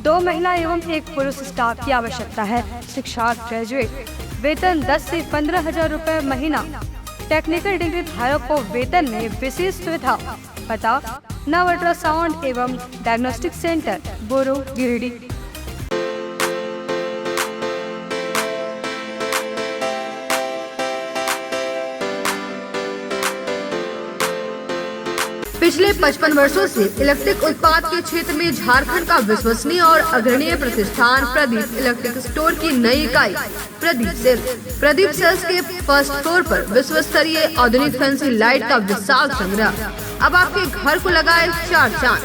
2 महिला एवं 1 पुरुष स्टाफ की आवश्यकता है। शिक्षा ग्रेजुएट। वेतन 10 से 15,000 रुपए महीना। टेक्निकल डिग्री धारक को वेतन में विशेष सुविधा। पता नव अल्ट्रासाउंड एवं डायग्नोस्टिक सेंटर, बोरो, गिरिडीह। पिछले 55 वर्षों से इलेक्ट्रिक उत्पाद के क्षेत्र में झारखंड का विश्वसनीय और अग्रणीय प्रतिष्ठान प्रदीप इलेक्ट्रिक स्टोर की नई इकाई प्रदीप सेल्स के फर्स्ट फ्लोर पर विश्व स्तरीय आधुनिक फैंसी लाइट का विशाल संग्रह। अब आपके घर को लगाए 4 चांद।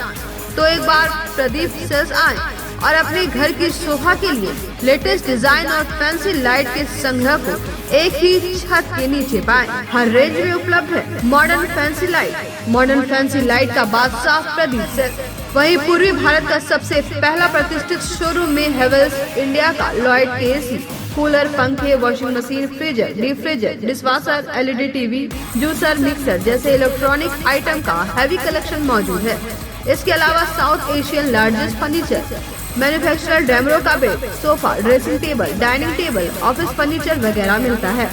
तो एक बार प्रदीप सेल्स आए और अपने घर की शोभा के लिए लेटेस्ट डिजाइन और फैंसी लाइट के संग्रह को एक ही छत के नीचे पाएं। हर रेंज में उपलब्ध है मॉडर्न फैंसी लाइट का बादशाह प्रदीप सेल्स। वहीं पूर्वी भारत का सबसे पहला प्रतिष्ठित शोरूम में हेवेल्स इंडिया का लॉयड के एसी, कूलर, पंखे, washing machine, freezer, deep freezer, dishwasher, LED TV, juicer, mixer जैसे इलेक्ट्रॉनिक आइटम का हैवी कलेक्शन मौजूद है। इसके अलावा South Asian largest furniture manufacturer Damro का bed, sofa, dressing table, dining table, office furniture वगैरह मिलता है।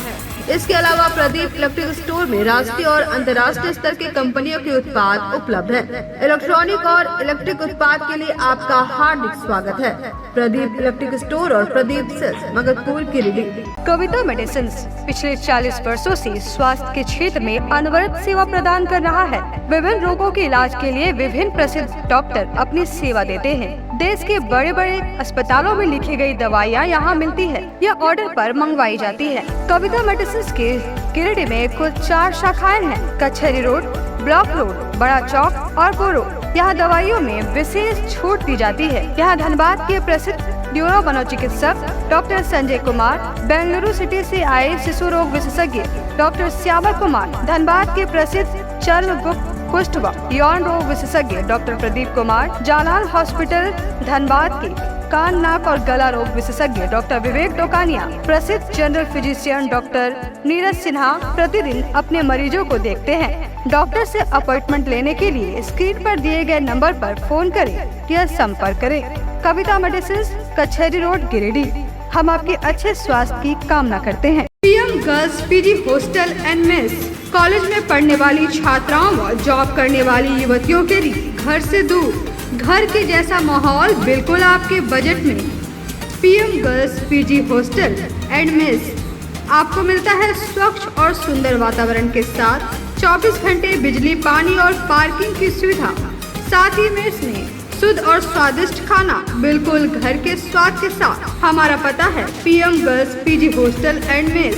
इसके अलावा प्रदीप इलेक्ट्रिक स्टोर में राष्ट्रीय और अंतर्राष्ट्रीय स्तर के कंपनियों के उत्पाद उपलब्ध हैं। इलेक्ट्रॉनिक और इलेक्ट्रिक उत्पाद के लिए आपका हार्दिक स्वागत है। प्रदीप इलेक्ट्रिक स्टोर और प्रदीप सेल्स, मगधपुर, गिरिडीह। कविता मेडिसिन पिछले 40 वर्षों से स्वास्थ्य के क्षेत्र में अनवरत सेवा प्रदान कर रहा है। विभिन्न रोगों के इलाज के लिए विभिन्न प्रसिद्ध डॉक्टर अपनी सेवा देते हैं। देश के बड़े बड़े अस्पतालों में लिखी गई दवाइयाँ यहाँ मिलती है या ऑर्डर पर मंगवाई जाती है। कविता मेडिसिन के गिरिडीह में कुल 4 शाखाएं हैं। कचहरी रोड, ब्लॉक रोड, बड़ा चौक और बोरो। यहाँ दवाइयों में विशेष छूट दी जाती है। यहाँ धनबाद के प्रसिद्ध न्यूरो मनोचिकित्सक डॉक्टर संजय कुमार, बेंगलुरु सिटी से आए शिशु रोग विशेषज्ञ डॉक्टर श्यामल कुमार, धनबाद के प्रसिद्ध चर्म, गुप्त, कुष्ठ व यौन रोग विशेषज्ञ डॉक्टर प्रदीप कुमार, जालान हॉस्पिटल धनबाद के कान, नाक और गला रोग विशेषज्ञ डॉक्टर विवेक डोकानिया, प्रसिद्ध general physician doctor Neeraj Sinha प्रतिदिन अपने मरीजों को देखते हैं। डॉक्टर से अपॉइंटमेंट लेने के लिए स्क्रीन पर दिए गए नंबर पर फोन करें या संपर्क करें। कविता मेडिसिन, कचहरी रोड, गिरिडीह। हम आपके अच्छे स्वास्थ्य की कामना करते हैं। PM girls PG hostel and mess. College में पढ़ने वाली छात्राओं व जॉब करने वाली युवतियों के लिए घर से दूर, घर के जैसा माहौल बिल्कुल आपके बजट में। PM girls PG hostel and mess आपको मिलता है स्वच्छ और सुंदर वातावरण के साथ 24 घंटे बिजली, पानी और पार्किंग की सुविधा। साथ ही मेस में शुद्ध और स्वादिष्ट खाना बिल्कुल घर के स्वाद के साथ। हमारा पता है PM girls PG hostel and mess,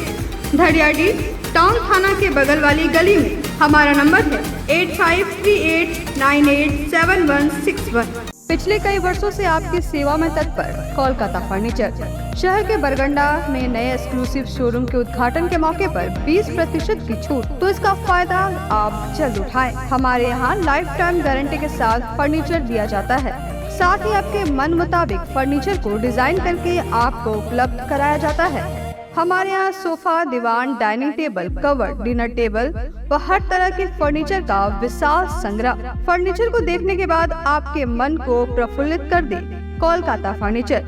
Dhadiyadih town थाना के बगल वाली गली में। हमारा नंबर है 8538987161। पिछले कई वर्षों से आपकी सेवा में तत्पर कोलकाता फर्नीचर। शहर के बरगंडा में नए एक्सक्लूसिव शोरूम के उद्घाटन के मौके पर 20% की छूट, तो इसका फायदा आप जल्द उठाएं। हमारे यहाँ लाइफ टाइम गारंटी के साथ फर्नीचर दिया जाता है। साथ ही आपके मन मुताबिक फर्नीचर को डिजाइन करके आपको उपलब्ध कराया जाता है। हमारे यहाँ सोफा, दीवान, dining table, cover, dinner table व हर तरह के फर्नीचर का विशाल संग्रह। फर्नीचर को देखने के बाद आपके मन को प्रफुल्लित कर दे कोलकाता फर्नीचर,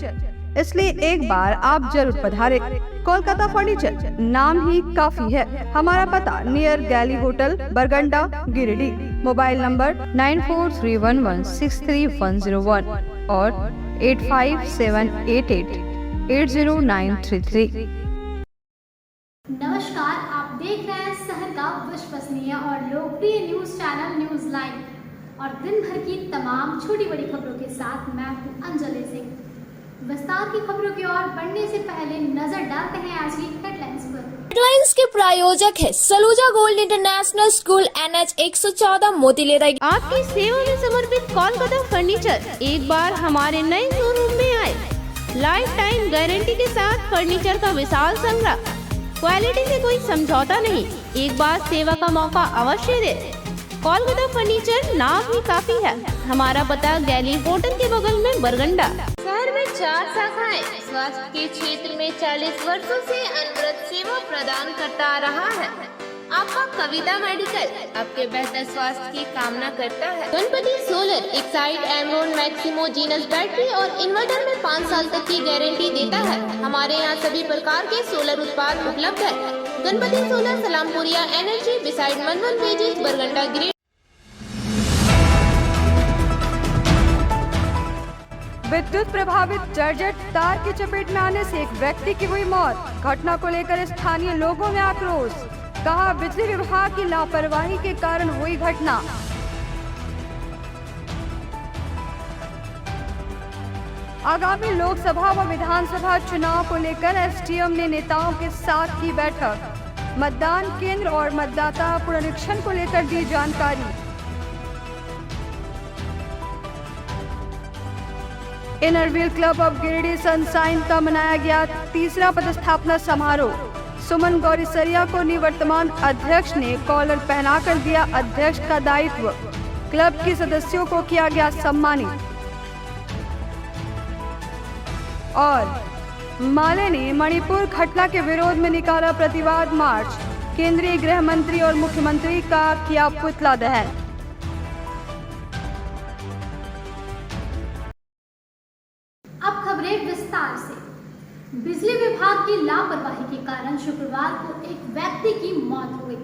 इसलिए एक बार आप जरूर पधारें। कोलकाता फर्नीचर नाम ही काफी है। हमारा पता नियर गैली होटल, बरगंडा, गिरिडीह। मोबाइल नंबर 9431163101 और 8578880933। नमस्कार, आप देख रहे हैं शहर का विश्वसनीय और लोकप्रिय न्यूज चैनल न्यूज लाइव और दिन भर की तमाम छोटी बड़ी खबरों के साथ मैं हूं अंजलि सिंह। विस्तार की खबरों की ओर बढ़ने से पहले नजर डालते हैं आज की हेडलाइंस पर। हेडलाइंस के प्रायोजक है Saluja gold international school, NH 114, मोतीलेरा। आपकी सेवा में समर्पित कोलकाता फर्नीचर एक बार हमारे नए शोरूम में आए। लाइफ टाइम गारंटी के साथ फर्नीचर का विशाल संग्रह। क्वालिटी से कोई समझौता नहीं, एक बार सेवा का मौका अवश्य दे। कोलकाता फर्नीचर नाम ही काफी है। हमारा पता गैली होटल के बगल में बरगंडा। शहर में 4 शाखाएं। स्वास्थ्य के क्षेत्र में 40 वर्षों से अनवरत सेवा प्रदान करता रहा है। आपका कविता मेडिकल आपके बेहतर स्वास्थ्य की कामना करता है। Ganpati solar Exide Amaron Maximo genus battery और इन्वर्टर में 5 साल तक की गारंटी देता है। हमारे यहाँ सभी प्रकार के सोलर उत्पाद उपलब्ध है। गणपति सोलर सलामपुरिया एनर्जी बिसाइड मनवन पेजेस बरगंडा ग्रेड। विद्युत प्रभावित जर्जर तार की चपेट में आने से एक व्यक्ति की हुई मौत। घटना को लेकर स्थानीय लोगों में आक्रोश। कहा, बिजली विभाग की लापरवाही के कारण हुई घटना। आगामी लोकसभा व विधानसभा चुनाव को लेकर एसडीएम ने नेताओं के साथ की बैठक। मतदान केंद्र और मतदाता पुनरीक्षण को लेकर दी जानकारी। Inner Wheel club of Giridih sunshine का मनाया गया तीसरा पदस्थापना समारोह। सुमन गौरीसरिया को निवर्तमान अध्यक्ष ने कॉलर पहनाकर दिया अध्यक्ष का दायित्व। क्लब के सदस्यों को किया गया सम्मानित। और माले ने मणिपुर घटना के विरोध में निकाला प्रतिवाद मार्च। केंद्रीय गृह मंत्री और मुख्यमंत्री का किया पुतला दहन। अब खबरें विस्तार से। बिजली विभाग की लापरवाही के कारण शुक्रवार को एक व्यक्ति की मौत हो गई।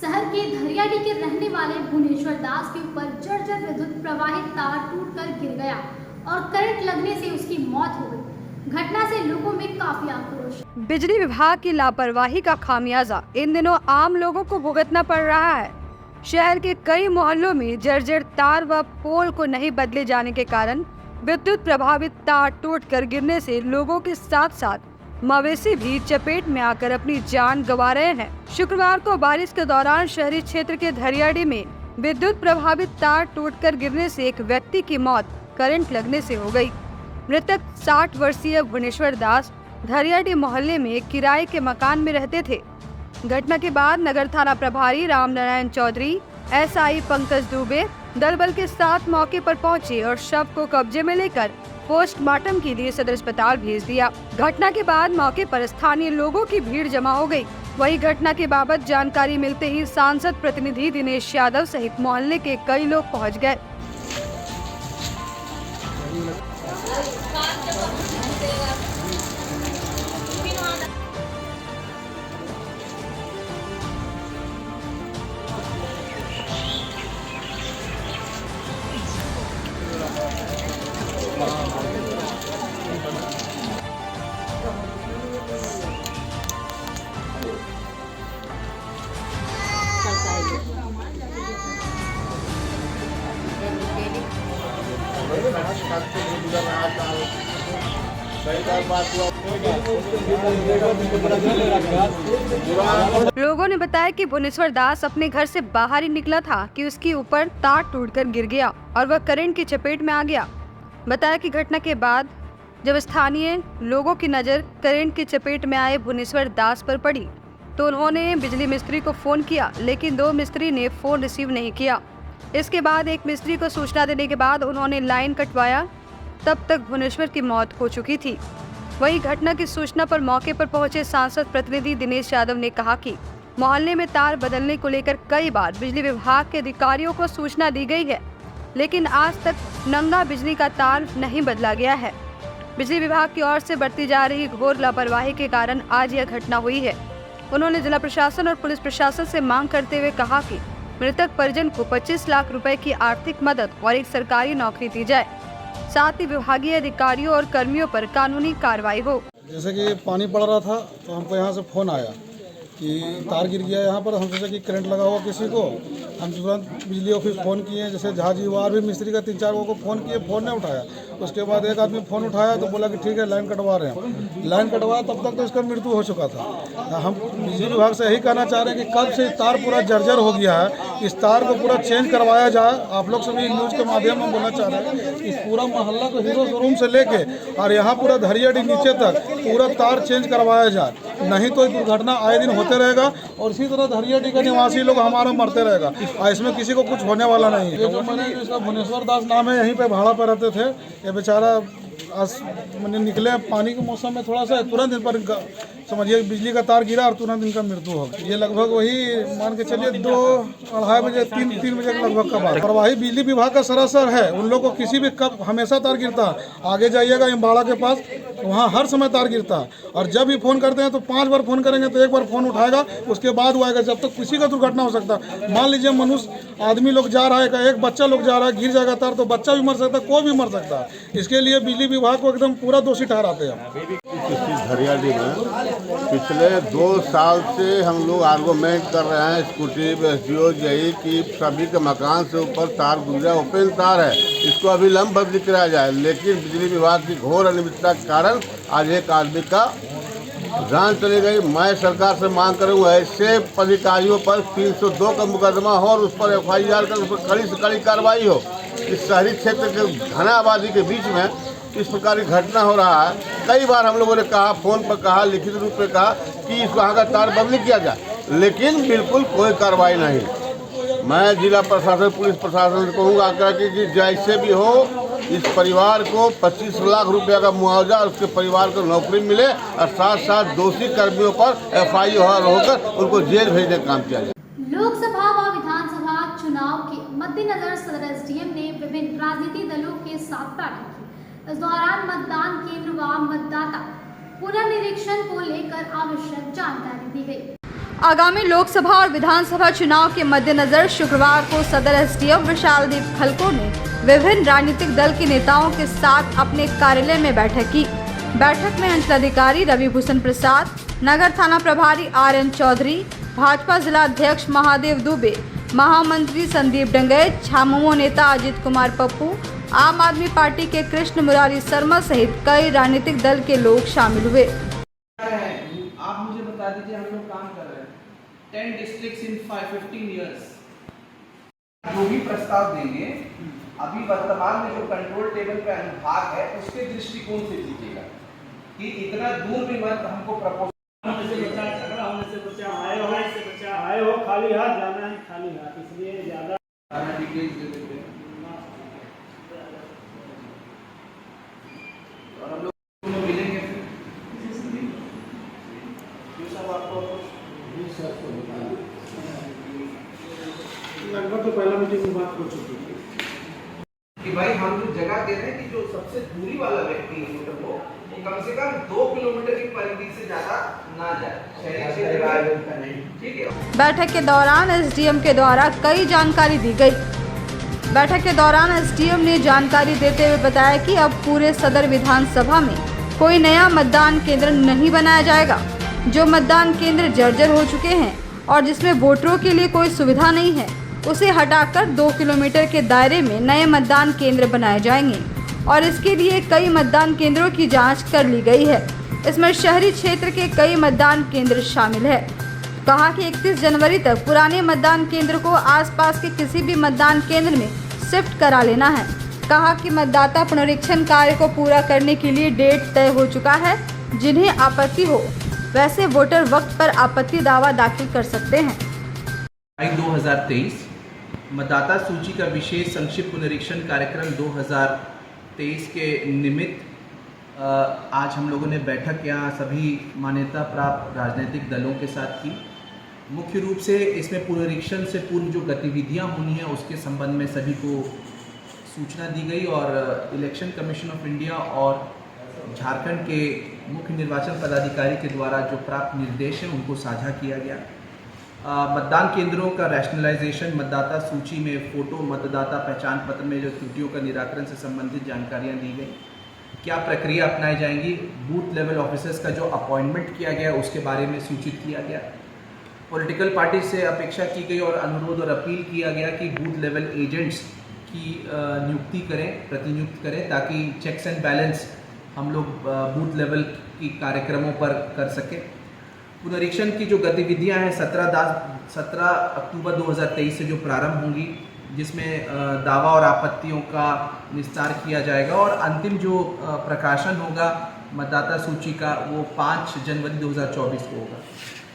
शहर के धरियाडी के रहने वाले भुवनेश्वर दास के ऊपर जर्जर विद्युत प्रवाहित तार टूटकर गिर गया और करंट लगने से उसकी मौत हो गई। घटना से लोगों में काफी आक्रोश। बिजली विभाग की लापरवाही का खामियाजा इन दिनों आम लोगों को भुगतना पड़ रहा है। शहर के कई मोहल्लों में जर्जर तार व पोल को नहीं बदले जाने के कारण विद्युत प्रभावित तार टूटकर गिरने से लोगों के साथ साथ मवेशी भी चपेट में आकर अपनी जान गंवा रहे हैं। शुक्रवार को बारिश के दौरान शहरी क्षेत्र के धरियाडी में विद्युत प्रभावित तार टूटकर गिरने से एक व्यक्ति की मौत करंट लगने से हो गई। मृतक 60 वर्षीय भुवनेश्वर दास धरियाडी मोहल्ले में किराए के मकान में रहते थे। घटना के बाद नगर थाना प्रभारी रामनारायण चौधरी, एसआई पंकज दुबे दल बल के साथ मौके पर पहुंचे और शव को कब्जे में लेकर पोस्टमार्टम के लिए सदर अस्पताल भेज दिया। घटना के बाद मौके पर स्थानीय लोगों की भीड़ जमा हो गई। वहीं घटना के बाबत जानकारी मिलते ही सांसद प्रतिनिधि दिनेश यादव सहित मोहल्ले के कई लोग पहुंच गए। लोगों ने बताया कि भुवनेश्वर दास अपने घर से बाहर ही निकला था कि उसके ऊपर तार टूटकर गिर गया और वह करंट की चपेट में आ गया। बताया कि घटना के बाद जब स्थानीय लोगों की नज़र करंट की चपेट में आए भुवनेश्वर दास पर पड़ी तो उन्होंने बिजली मिस्त्री को फ़ोन किया, लेकिन 2 मिस्त्री ने फ़ोन रिसीव नहीं किया। इसके बाद एक मिस्त्री को सूचना देने के बाद उन्होंने लाइन कटवाया। तब तक भुवनेश्वर की मौत हो चुकी थी। वहीं घटना की सूचना पर मौके पर पहुंचे सांसद प्रतिनिधि दिनेश यादव ने कहा कि मोहल्ले में तार बदलने को लेकर कई बार बिजली विभाग के अधिकारियों को सूचना दी गई है, लेकिन आज तक नंगा बिजली का तार नहीं बदला गया है। बिजली विभाग की ओर से बरती जा रही घोर लापरवाही के कारण आज यह घटना हुई है। उन्होंने जिला प्रशासन और पुलिस प्रशासन से मांग करते हुए कहा कि मृतक परिजन को 25 लाख रुपए की आर्थिक मदद और एक सरकारी नौकरी दी जाए, साथ ही विभागीय अधिकारियों और कर्मियों पर कानूनी कार्रवाई हो। जैसे कि पानी पड़ रहा था तो हमको यहाँ से फ़ोन आया कि तार गिर गया यहाँ पर। हम सोचा कि करंट लगा हुआ किसी को। हम तुरंत बिजली ऑफिस फ़ोन किए, जैसे झाजी और भी मिस्त्री का 3-4 लोगों को फ़ोन किए, फ़ोन नहीं उठाया। उसके बाद एक आदमी फ़ोन उठाया तो बोला कि ठीक है लाइन कटवा रहे हैं। लाइन कटवाया तब तक तो इसका मृत्यु हो चुका था। हम बिजली विभाग से यही कहना चाह रहे हैं कि कब से तार पूरा जर्जर हो गया है, इस तार को पूरा चेंज करवाया जाए। आप लोग सभी न्यूज़ के माध्यम में बोलना चाह रहे हैं इस पूरा मोहल्ला को हीरो शोरूम से लेके और यहाँ पूरा धरियाडी नीचे तक पूरा तार चेंज करवाया जाए, नहीं तो दुर्घटना आए दिन होते रहेगा और इसी तरह धरियाडी का निवासी लोग हमारा मरते रहेगा और इसमें किसी को कुछ होने वाला नहीं है। ये जो मैंने इसका भुवनेश्वर दास नाम है, यहीं पे भाड़ा पर रहते थे। ये बेचारा आज मैंने निकले पानी के मौसम में थोड़ा सा तुरंत इन पर समझिए बिजली का तार गिरा और तुरंत इनका मृत्यु हो गया। ये लगभग वही मान के चलिए 2-2:30 बजे 3 बजे के लगभग का बात। प्रवाही बिजली विभाग का सरासर है, उन लोग को किसी भी कब हमेशा तार गिरता है। आगे जाइएगा इम्बाड़ा के पास, वहाँ हर समय तार गिरता है और जब भी फ़ोन करते हैं तो 5 बार फ़ोन करेंगे तो 1 बार फ़ोन उठाएगा, उसके बाद वो आएगा। जब तक किसी का दुर्घटना हो सकता है, मान लीजिए मनुष्य आदमी लोग जा रहा है, एक बच्चा लोग जा रहा है, गिर जाएगा तार तो बच्चा भी मर सकता है, कोई भी मर सकता है। इसके लिए बिजली विभाग को एकदम पूरा दोषी ठहराते हैं। झरियाडीह में पिछले 2 साल से हम लोग आर्गूमेंट कर रहे हैं स्कूटी एसडीओ यही कि सभी के मकान से ऊपर तार गुजरा, ओपन तार है, इसको अविलंब बदली कराया जाए। लेकिन बिजली विभाग की घोर अनियमितता के कारण आज एक आदमी का जान चली गई। मैं सरकार से मांग करूँ ऐसे अधिकारियों पर 302 का मुकदमा हो और उस पर FIR कर, उस पर कड़ी से कड़ी कार्रवाई हो। इस शहरी क्षेत्र के घना आबादी के बीच में इस प्रकार की घटना हो रहा है। कई बार हम लोगों ने कहा, फोन पर कहा, लिखित रूप में कहा कि इस वहाँ का तार बदली किया जाए, लेकिन बिल्कुल कोई कार्रवाई नहीं। मैं जिला प्रशासन, पुलिस प्रशासन से कहूँगा कि जैसे भी हो इस परिवार को 25 लाख रुपया का मुआवजा और उसके परिवार को नौकरी मिले और साथ साथ दोषी कर्मियों पर FIR होकर उनको जेल भेजने का काम किया जाए। लोकसभा व विधानसभा चुनाव के मद्देनजर सदर SDM ने विभिन्न राजनीतिक दलों के साथ बैठक की। इस दौरान मतदान केंद्र व मतदाता पुनर्निरीक्षण को लेकर आवश्यक जानकारी दी गई। आगामी लोकसभा और विधानसभा चुनाव के मद्देनजर शुक्रवार को सदर SDM विशालदीप खलको ने विभिन्न राजनीतिक दल के नेताओं के साथ अपने कार्यालय में बैठक की। बैठक में अंचलाधिकारी रवि भूषण प्रसाद, नगर थाना प्रभारी RN चौधरी, भाजपा जिला अध्यक्ष महादेव दुबे, महामंत्री संदीप डंगैत, झामुमो नेता अजित कुमार पप्पू, आम आदमी पार्टी के कृष्ण मुरारी शर्मा सहित कई राजनीतिक दल के लोग शामिल हुए। आप मुझे बता दीजिए, हम लोग काम कर रहे हैं 10 डिस्ट्रिक्ट्स इन 15 इयर्स। जो भी प्रस्ताव देंगे अभी वर्तमान में जो कंट्रोल टेबल पे अनुभाग है उसके दृष्टिकोण से दीजिएगा कि इतना दूर भी मत हमको प्रपोज आए हो खाली हाथ जाना है, खाली हाथ, इसलिए ज्यादा डिटेल्स दे देते हैं और हम लोग मिलेंगे फिर सब आपको लगभग तो पहला मीटिंग में बात हो चुकी है कि भाई हम जो जगह दे रहे हैं कि जो सबसे दूरी वाला व्यक्ति है मतलब वो कम से कम 2 किलोमीटर की परिधि से ज्यादा ना जाए, शहरी क्षेत्र में। ठीक है। बैठक के दौरान SDM के द्वारा कई जानकारी दी गई। बैठक के दौरान SDM ने जानकारी देते हुए बताया कि अब पूरे सदर विधानसभा में कोई नया मतदान केंद्र नहीं बनाया जाएगा। जो मतदान केंद्र जर्जर हो चुके हैं और जिसमें वोटरों के लिए कोई सुविधा नहीं है, उसे हटाकर 2 किलोमीटर के दायरे में नए मतदान केंद्र बनाए जाएंगे और इसके लिए कई मतदान केंद्रों की जांच कर ली गई है। इसमें शहरी क्षेत्र के कई मतदान केंद्र शामिल है। कहा कि 31 जनवरी तक पुराने मतदान केंद्र को आसपास के किसी भी मतदान केंद्र में शिफ्ट करा लेना है। कहा कि मतदाता पुनरीक्षण कार्य को पूरा करने के लिए डेट तय हो चुका है। जिन्हें आपत्ति हो वैसे वोटर वक्त पर आपत्ति दावा दाखिल कर सकते हैं। 2023 मतदाता सूची का विशेष संक्षिप्त पुनरीक्षण कार्यक्रम 2023 के निमित्त आज हम लोगों ने बैठक यहाँ सभी मान्यता प्राप्त राजनीतिक दलों के साथ की। मुख्य रूप से इसमें पुनरीक्षण से पूर्व जो गतिविधियाँ होनी है उसके संबंध में सभी को सूचना दी गई और इलेक्शन कमीशन ऑफ इंडिया और झारखंड के मुख्य निर्वाचन पदाधिकारी के द्वारा जो प्राप्त निर्देश हैं उनको साझा किया गया। मतदान केंद्रों का रैशनलाइजेशन, मतदाता सूची में फ़ोटो, मतदाता पहचान पत्र में जो त्रुटियों का निराकरण से संबंधित जानकारियां दी गई। क्या प्रक्रिया अपनाई जाएंगी, बूथ लेवल ऑफिसर्स का जो अपॉइंटमेंट किया गया उसके बारे में सूचित किया गया। पॉलिटिकल पार्टी से अपेक्षा की गई और अनुरोध और अपील किया गया कि बूथ लेवल एजेंट्स की नियुक्ति करें, प्रतिनियुक्त करें, ताकि चेक्स एंड बैलेंस हम लोग बूथ लेवल की कार्यक्रमों पर कर सकें। पुनरीक्षण की जो गतिविधियां हैं 17 अक्टूबर 2023 से जो प्रारंभ होंगी, जिसमें दावा और आपत्तियों का निस्तार किया जाएगा और अंतिम जो प्रकाशन होगा मतदाता सूची का वो 5 जनवरी 2024 को होगा।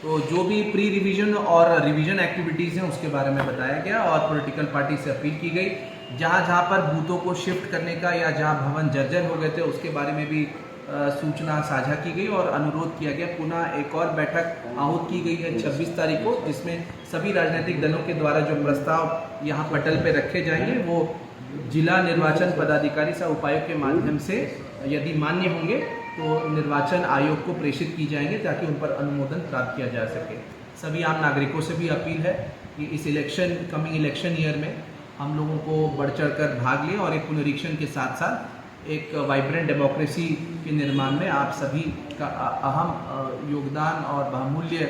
तो जो भी प्री रिवीजन और रिवीजन एक्टिविटीज़ हैं उसके बारे में बताया गया और पॉलिटिकल पार्टी से अपील की गई जहाँ जहाँ पर बूथों को शिफ्ट करने का या जहाँ भवन जर्जर हो गए थे उसके बारे में भी सूचना साझा की गई और अनुरोध किया गया। पुनः एक और बैठक आहूत की गई है 26 तारीख को, जिसमें सभी राजनीतिक दलों के द्वारा जो प्रस्ताव यहाँ पटल पे रखे जाएंगे वो जिला निर्वाचन पदाधिकारी सह उपायुक्त के माध्यम से यदि मान्य होंगे तो निर्वाचन आयोग को प्रेषित की जाएंगे ताकि उन पर अनुमोदन प्राप्त किया जा सके। सभी आम नागरिकों से भी अपील है कि इस कमिंग इलेक्शन ईयर में हम लोगों को बढ़ चढ़ कर भाग लें और एक पुनरीक्षण के साथ साथ एक वाइब्रेंट डेमोक्रेसी के निर्माण में आप सभी का अहम योगदान और बहुमूल्य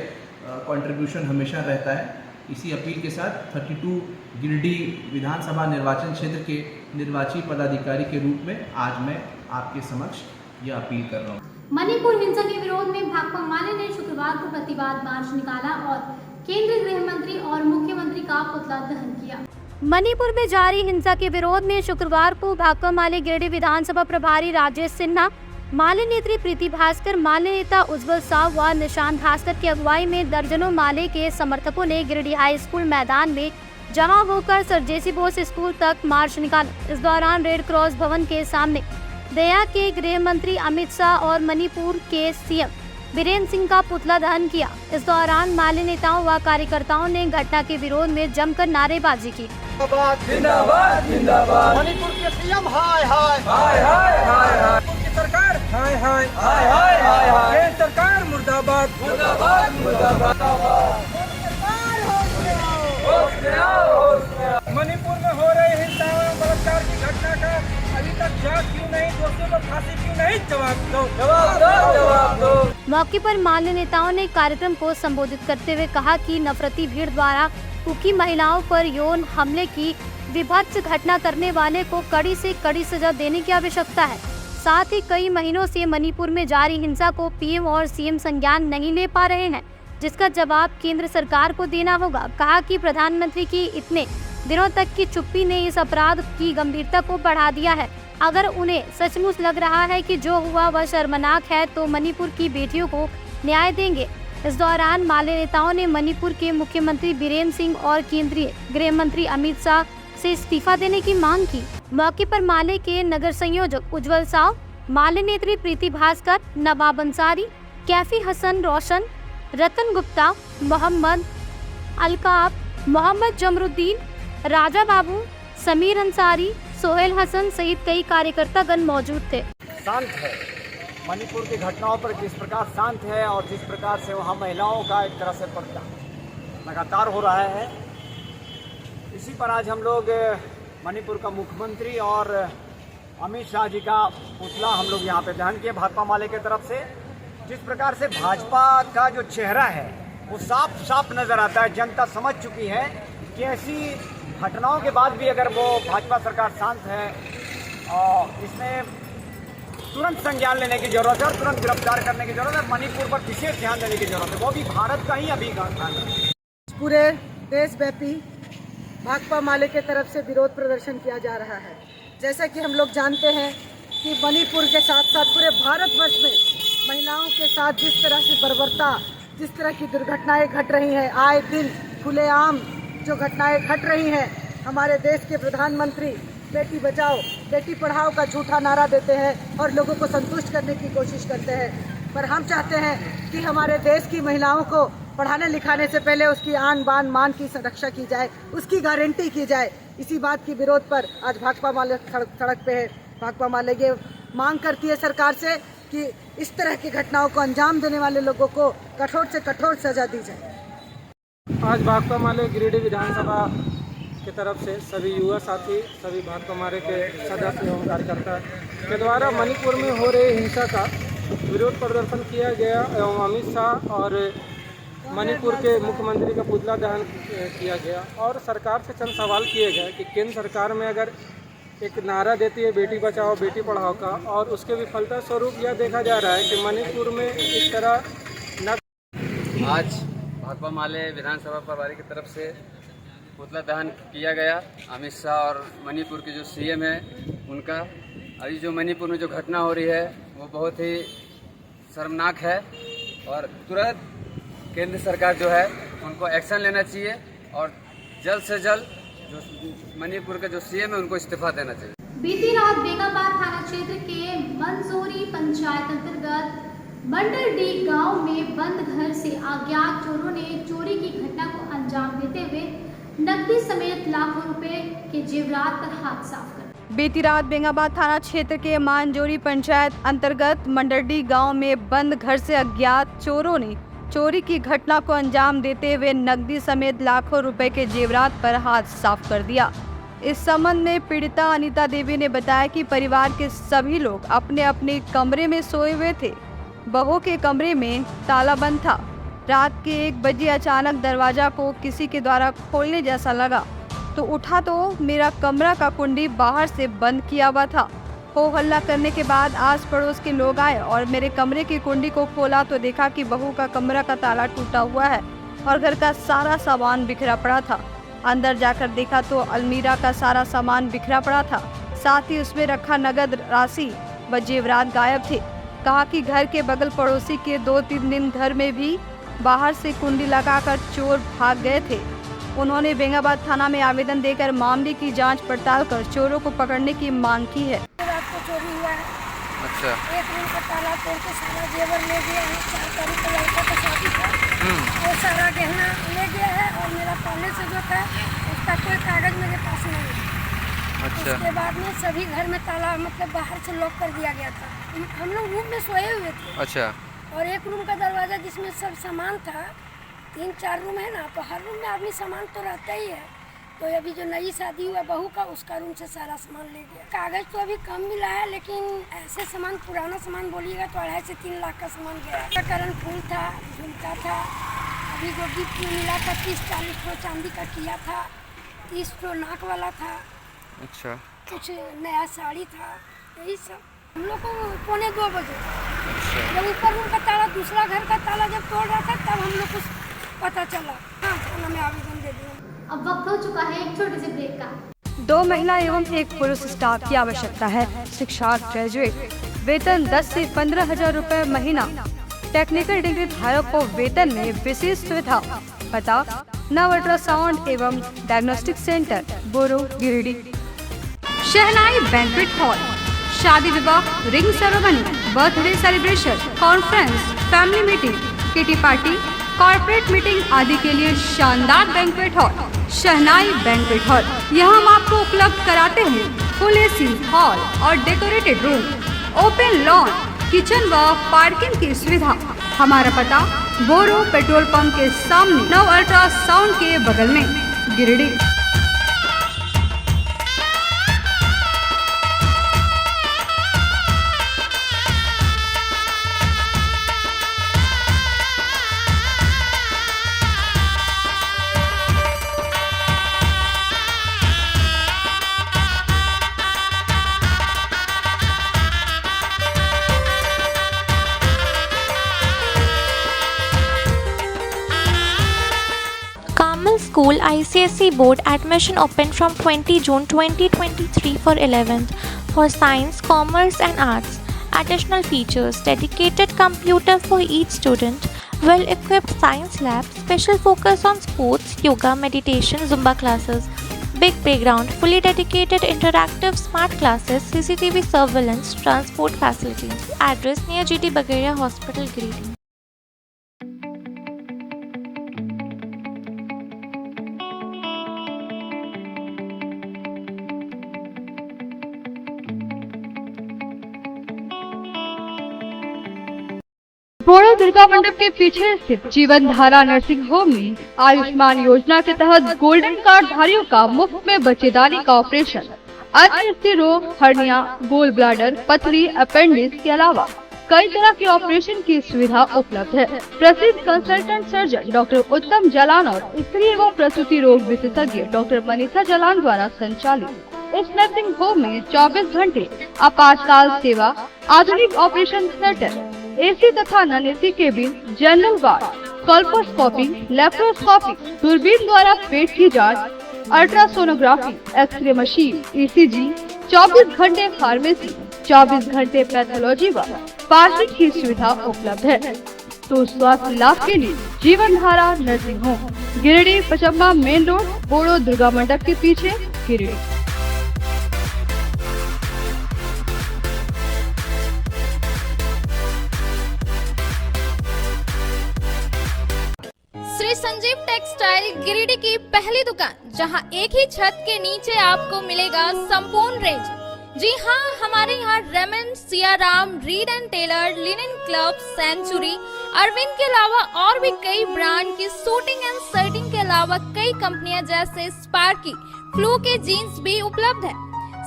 कंट्रीब्यूशन हमेशा रहता है। इसी अपील के साथ 32 गिरिडीह विधानसभा निर्वाचन क्षेत्र के निर्वाची पदाधिकारी के रूप में आज मैं आपके समक्ष यह अपील कर रहा हूँ। मणिपुर हिंसा के विरोध में भाकपा माले ने शुक्रवार को प्रतिवाद मार्च निकाला और केंद्रीय गृह मंत्री और मुख्यमंत्री का पुतला दहन किया। मणिपुर में जारी हिंसा के विरोध में शुक्रवार को भाकपा माले गिरिडीह विधानसभा प्रभारी राजेश सिन्हा, माले नेत्री प्रीति भास्कर, माले नेता उज्जवल साव व निशांत भास्कर की अगुवाई में दर्जनों माले के समर्थकों ने गिरिडीह हाई स्कूल मैदान में जमा होकर सर जेसी बोस स्कूल तक मार्च निकाला। इस दौरान रेड क्रॉस भवन के सामने दया के गृह मंत्री अमित शाह और मणिपुर के सीएम बीरेन्द्र सिंह का पुतला दहन किया। इस दौरान माले नेताओं व कार्यकर्ताओं ने घटना के विरोध में जमकर नारेबाजी की। जिंदाबाद जिंदाबाद मणिपुर के सीएम हाय हाय हाय हाय हाय हाय की सरकार हाय हाय हाय हाय हाय हाय केंद्र सरकार मुर्दाबाद मुर्दाबाद मुर्दाबाद मणिपुर में हो रही हिंसा एवं बलात्कार की घटना का अभी तक जांच क्यों नहीं, दोषियों को फांसी क्यों नहीं, जवाब दो जवाब दो जवाब दो। मौके पर माले नेताओं ने कार्यक्रम को संबोधित करते हुए कहा कि नफरती भीड़ द्वारा कुकी महिलाओं पर यौन हमले की विभत्स घटना करने वाले को कड़ी से कड़ी सजा देने की आवश्यकता है। साथ ही कई महीनों से मणिपुर में जारी हिंसा को पीएम और सीएम संज्ञान नहीं ले पा रहे हैं, जिसका जवाब केंद्र सरकार को देना होगा। कहा कि प्रधानमंत्री की इतने दिनों तक की चुप्पी ने इस अपराध की गंभीरता को बढ़ा दिया है। अगर उन्हें सचमुच लग रहा है कि जो हुआ वह शर्मनाक है तो मणिपुर की बेटियों को न्याय देंगे। इस दौरान माले नेताओं ने मणिपुर के मुख्यमंत्री बीरेन्द्र सिंह और केंद्रीय गृह मंत्री अमित शाह से इस्तीफा देने की मांग की। मौके पर माले के नगर संयोजक उज्जवल साव, माले नेत्री प्रीति भास्कर, नवाब अंसारी, कैफी हसन रोशन, रतन गुप्ता, मोहम्मद अलकाब, मोहम्मद जमरुद्दीन, राजा बाबू, समीर अंसारी, सोहेल हसन सहित कई कार्यकर्तागण मौजूद थे। शांत है मणिपुर की घटनाओं पर जिस प्रकार शांत है और जिस प्रकार से वहाँ महिलाओं का एक तरह से पर्दा लगातार हो रहा है, इसी पर आज हम लोग मणिपुर का मुख्यमंत्री और अमित शाह जी का पुतला हम लोग यहाँ पे दहन किए भाकपा माले की तरफ से। जिस प्रकार से भाजपा का जो चेहरा है वो साफ साफ नज़र आता है। जनता समझ चुकी है कि ऐसी घटनाओं के बाद भी अगर वो भाजपा सरकार शांत है और इसमें तुरंत संज्ञान लेने की जरूरत है और तुरंत गिरफ्तार करने की जरूरत है। मणिपुर पर विशेष ध्यान देने की जरूरत है, वो भी भारत का ही अभी है। पूरे देशव्यापी भाकपा माले के तरफ से विरोध प्रदर्शन किया जा रहा है। जैसा कि हम लोग जानते हैं कि मणिपुर के साथ साथ पूरे भारतवर्ष में महिलाओं के साथ जिस तरह की बर्बरता, जिस तरह की दुर्घटनाएं घट रही हैं, आए दिन खुलेआम जो घटनाएं घट रही हैं, हमारे देश के प्रधानमंत्री बेटी बचाओ बेटी पढ़ाओ का झूठा नारा देते हैं और लोगों को संतुष्ट करने की कोशिश करते हैं। पर हम चाहते हैं कि हमारे देश की महिलाओं को पढ़ाने लिखाने से पहले उसकी आन बान मान की रक्षा की जाए, उसकी गारंटी की जाए। इसी बात के विरोध पर आज भाकपा माले सड़क पे है। भाकपा माले ये मांग करती है सरकार से कि इस तरह की घटनाओं को अंजाम देने वाले लोगों को कठोर से कठोर सजा दी जाए। आज भाकपा माले गिरिडीह विधानसभा की तरफ से सभी युवा साथी, सभी भाकपा माले के सदस्य एवं कार्यकर्ता के द्वारा मणिपुर में हो रही हिंसा का विरोध प्रदर्शन किया गया एवं अमित शाह और मणिपुर के मुख्यमंत्री का पुतला दहन किया गया और सरकार से चंद सवाल किए गए कि केंद्र सरकार में अगर एक नारा देती है बेटी बचाओ बेटी पढ़ाओ का और उसके विफलता स्वरूप यह देखा जा रहा है कि मणिपुर में इस तरह न। आज भाकपा माले विधानसभा प्रभारी की तरफ से पुतला दहन किया गया। अमित शाह और मणिपुर के जो सीएम है उनका अभी जो मणिपुर में जो घटना हो रही है वो बहुत ही शर्मनाक है और तुरंत केंद्र सरकार जो है उनको एक्शन लेना चाहिए और जल्द से जल्द जो मणिपुर का जो CM है उनको इस्तीफा देना चाहिए। बीती रात बेगाबाद थाना क्षेत्र के मंजोरी पंचायत अंतर्गत मंडरडी गांव में बंद घर से अज्ञात चोरों ने चोरी की घटना को अंजाम देते हुए नकदी समेत लाखों रुपए के जेवरात पर हाथ साफ कर। बीती रात बेगाबाद थाना क्षेत्र के मांजोरी पंचायत अंतर्गत मंडरडी गांव में बंद घर से अज्ञात चोरों ने चोरी की घटना को अंजाम देते हुए नकदी समेत लाखों रुपए के जेवरात पर हाथ साफ कर दिया। इस संबंध में पीड़िता अनीता देवी ने बताया कि परिवार के सभी लोग अपने अपने कमरे में सोए हुए थे। बहू के कमरे में ताला बंद था। रात के 1 बजे अचानक दरवाजा को किसी के द्वारा खोलने जैसा लगा तो उठा तो मेरा कमरा का कुंडी बाहर से बंद किया हुआ था। हो हल्ला करने के बाद आस पड़ोस के लोग आए और मेरे कमरे की कुंडी को खोला तो देखा कि बहू का कमरा का ताला टूटा हुआ है और घर का सारा सामान बिखरा पड़ा था। अंदर जाकर देखा तो अलमीरा का सारा सामान बिखरा पड़ा था, साथ ही उसमें रखा नगद राशि व जेवरात गायब थे। कहा कि घर के बगल पड़ोसी के 2-3 दिन घर में भी बाहर से कुंडी लगाकर चोर भाग गए थे। उन्होंने बेगाबाद थाना में आवेदन देकर मामले की जांच पड़ताल कर चोरों को पकड़ने की मांग की है। रात को चोरी हुआ है। अच्छा। एक रूम का ताला तोड़ के सारा जेवर ले गया है। 4 तारीख को लड़का का शादी था, वो सारा गहना ले गया है और मेरा पहले से जो था उसका कोई कागज मेरे पास नहीं है। अच्छा। उसके बाद में सभी घर में ताला मतलब बाहर से लॉक कर दिया गया था। हम लोग रूम में सोए हुए थे। अच्छा। और एक रूम का दरवाजा जिसमें सब सामान था, 3-4 रूम है ना, तो हर रूम में आदमी सामान तो रहता ही है। तो अभी जो नई शादी हुआ बहू का, उसका रूम से सारा सामान ले गया। कागज तो अभी कम मिला है, लेकिन ऐसे सामान पुराना सामान बोलिएगा तो 2.5 से 3 लाख का सामान गया। करण फूल था, झुमका था, अभी जो गिफ्ट में मिला था 30-40 ठो चांदी का किया था, 30 ठो नाक वाला था। अच्छा। कुछ नया साड़ी था, यही सब। हम लोग को 1:45 बजे जब ऊपर रूम का ताला, दूसरा घर का ताला जब तोड़ रहा था तब हम लोग को पता चला। हाँ, थाना में आवेदन दे दिया। अब वक्त हो चुका है एक छोटे से ब्रेक का। 2 महिला एवं 1 पुरुष स्टाफ की आवश्यकता है। शिक्षा ग्रेजुएट, वेतन 10 से 15 हजार रुपए महीना। टेक्निकल डिग्री धारक को वेतन में विशेष सुविधा। पता नव अल्ट्रासाउंड एवं डायग्नोस्टिक सेंटर, बोरो, गिरिडीह। शहनाई बैंक्वेट हॉल, शादी विवाह, ring ceremony, birthday celebration, conference, family meeting, kitty party, corporate meeting आदि के लिए शानदार बैंक्वेट हॉल शहनाई बैंक्वेट हॉल। यहाँ हम आपको उपलब्ध कराते हैं फुल AC हॉल और decorated room, open lawn, kitchen व पार्किंग की सुविधा। हमारा पता बोरो पेट्रोल पंप के सामने, नव अल्ट्रासाउंड के बगल में, Giridih. School ICSE board admission open from 20 June 2023 for 11th for science, commerce and arts. Additional features: dedicated computer for each student, well-equipped science lab, special focus on sports, yoga, meditation, Zumba classes, big playground, fully dedicated interactive smart classes, CCTV surveillance, transport facilities. Address near GT Bagaria Hospital, Giridih. बोरो दुर्गा मंडप के पीछे स्थित जीवन Dhara nursing home में आयुष्मान योजना के तहत golden card धारियों का मुफ्त में बच्चेदानी का ऑपरेशन, अन्य स्त्री रोग, हर्निया, गोल ब्लैडर, पथरी, अपेंडिक्स के अलावा कई तरह के ऑपरेशन की सुविधा उपलब्ध है। प्रसिद्ध कंसल्टेंट सर्जन डॉक्टर उत्तम जालान और स्त्री एवं प्रसूति रोग विशेषज्ञ डॉक्टर मनीषा जालान द्वारा संचालित इस नर्सिंग होम में 24 घंटे आपातकाल सेवा, आधुनिक ऑपरेशन थिएटर, AC तथा non AC cabin, general ward, colposcopy, laparoscopy, दूरबीन द्वारा पेट की जांच, अल्ट्रासोनोग्राफी, एक्सरे मशीन, ECG, 24 घंटे फार्मेसी, 24 घंटे पैथोलॉजी व पार्किंग की सुविधा उपलब्ध है। तो स्वास्थ्य लाभ के लिए Jeevan Dhara nursing home, Giridih, Pachamba main road, बोड़ो दुर्गा मंडप के पीछे, गिरिडीह। श्री संजीव टेक्सटाइल गिरिडीह की पहली दुकान, जहां एक ही छत के नीचे आपको मिलेगा संपूर्ण रेंज। जी हाँ, हमारे यहाँ Raymond, Siyaram, Reid and Taylor, Linen Club, Century, Arvind के अलावा और भी कई ब्रांड की सूटिंग एंड शर्टिंग के अलावा कई कंपनियां जैसे स्पार्की, फ्लू के जीन्स भी उपलब्ध है।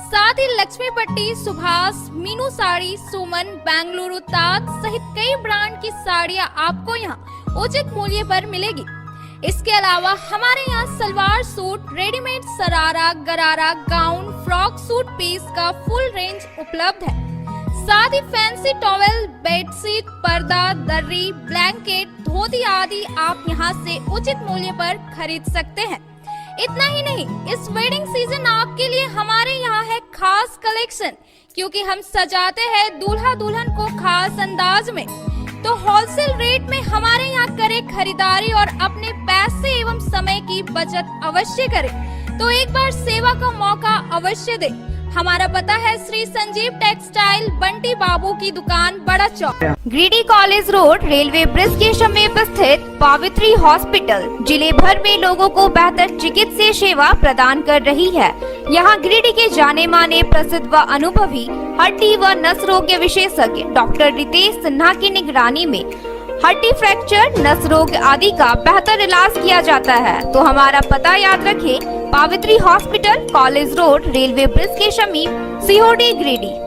साथ ही लक्ष्मी पट्टी, सुभाष, मीनू साड़ी, सुमन, बेंगलुरु ताज सहित कई ब्रांड की साड़ियां आपको यहाँ उचित मूल्य पर मिलेगी। इसके अलावा हमारे यहाँ सलवार सूट, रेडीमेड सरारा, गरारा, गाउन, फ्रॉक सूट पीस का फुल रेंज उपलब्ध है। साथ ही फैंसी टॉवेल, बेडशीट, पर्दा, दर्री, ब्लैंकेट, धोती आदि आप यहाँ से उचित मूल्य पर खरीद सकते हैं। इतना ही नहीं, इस वेडिंग सीजन आपके लिए हमारे यहाँ है खास कलेक्शन, क्योंकि हम सजाते हैं दूल्हा दुल्हन को खास अंदाज में। तो होलसेल रेट में हमारे यहाँ करें खरीदारी और अपने पैसे एवं समय की बचत अवश्य करें। तो एक बार सेवा का मौका अवश्य दें। हमारा पता है श्री संजीव टेक्सटाइल, बंटी बाबू की दुकान, Bada Chowk, Giridih college road, railway bridge के समीप स्थित पावित्री हॉस्पिटल जिले भर में लोगों को बेहतर चिकित्सीय सेवा प्रदान कर रही है। यहाँ गिरिडीह के जाने माने, प्रसिद्ध व अनुभवी हड्डी व नस रोग के विशेषज्ञ डॉक्टर रितेश सिन्हा की निगरानी में हड्डी फ्रैक्चर, नस रोग आदि का बेहतर इलाज किया जाता है। तो हमारा पता याद रखें, Pavitri hospital, college road, railway bridge के समीप, सीहोडी, गिरिडीह।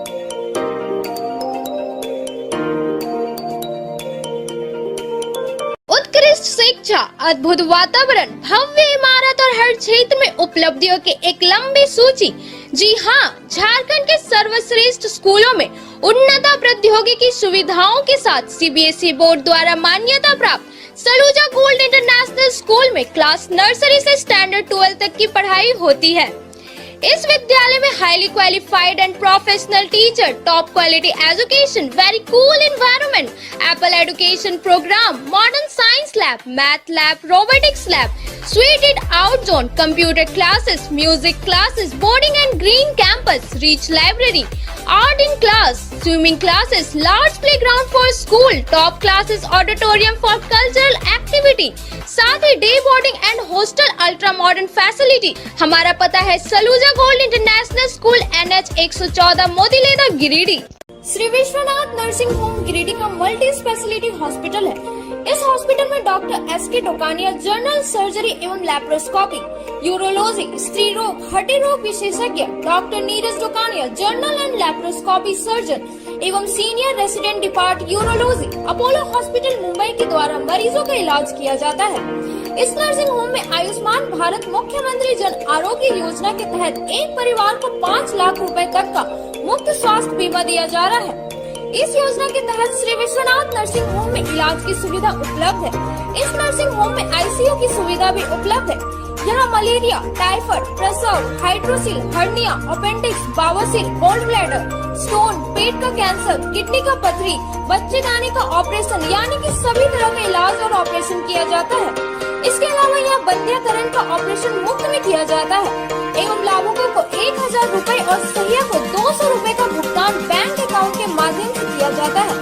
उत्कृष्ट शिक्षा, अद्भुत वातावरण, भव्य इमारत और हर क्षेत्र में उपलब्धियों की एक लंबी सूची। जी हाँ, झारखंड के सर्वश्रेष्ठ स्कूलों में उन्नत प्रौद्योगिकी सुविधाओं के साथ सीबीएसई बोर्ड द्वारा मान्यता प्राप्त सलूजा गोल्ड इंटरनेशनल स्कूल में क्लास नर्सरी से स्टैंडर्ड 12 तक की पढ़ाई होती है। इस विद्यालय में highly qualified and professional teacher, top quality education, very cool environment, Apple education programme, modern science lab, math lab, robotics lab, suited out zone, computer classes, music classes, boarding and green campus, rich library, art in class, swimming classes, large playground for school, top classes, auditorium for cultural activity, साथ ही day boarding and hostel, ultra modern facility. हमारा पता है Saluja gold international school, NH 114, Motileda, Giridih. Shri Vishwanath nursing home Giridih का multi speciality hospital है। इस hospital में doctor SK Tokania general surgery एवं लैप्रोस्कोपी, यूरोलॉजी, स्त्री रोग, हड्डी रोग विशेषज्ञ, doctor Neeraj Tokania general and laparoscopy surgeon एवं senior resident depart urology, Apollo hospital Mumbai के द्वारा मरीजों का इलाज किया जाता है। इस नर्सिंग होम में आयुष्मान भारत मुख्यमंत्री जन आरोग्य योजना के तहत एक परिवार को 5 लाख रुपए तक का मुफ्त स्वास्थ्य बीमा दिया जा रहा है। इस योजना के तहत श्री विश्वनाथ नर्सिंग होम में इलाज की सुविधा उपलब्ध है। इस नर्सिंग होम में ICU की सुविधा भी उपलब्ध है। यहाँ मलेरिया, टाइफाइड, प्रसव, हाइड्रोसिल, हर्निया, अपेंडिक्स, बावसीर, गोल्ड ब्लैडर, स्टोन, पेट का कैंसर, किडनी का पथरी, बच्चेदानी का ऑपरेशन यानी कि सभी तरह का इलाज और ऑपरेशन किया जाता है। इसके अलावा यहाँ बंध्याकरण का ऑपरेशन मुफ्त में किया जाता है एवं लाभुकों को 1000 रुपए और सहिया को 200 रुपए का भुगतान बैंक अकाउंट के माध्यम से किया जाता है।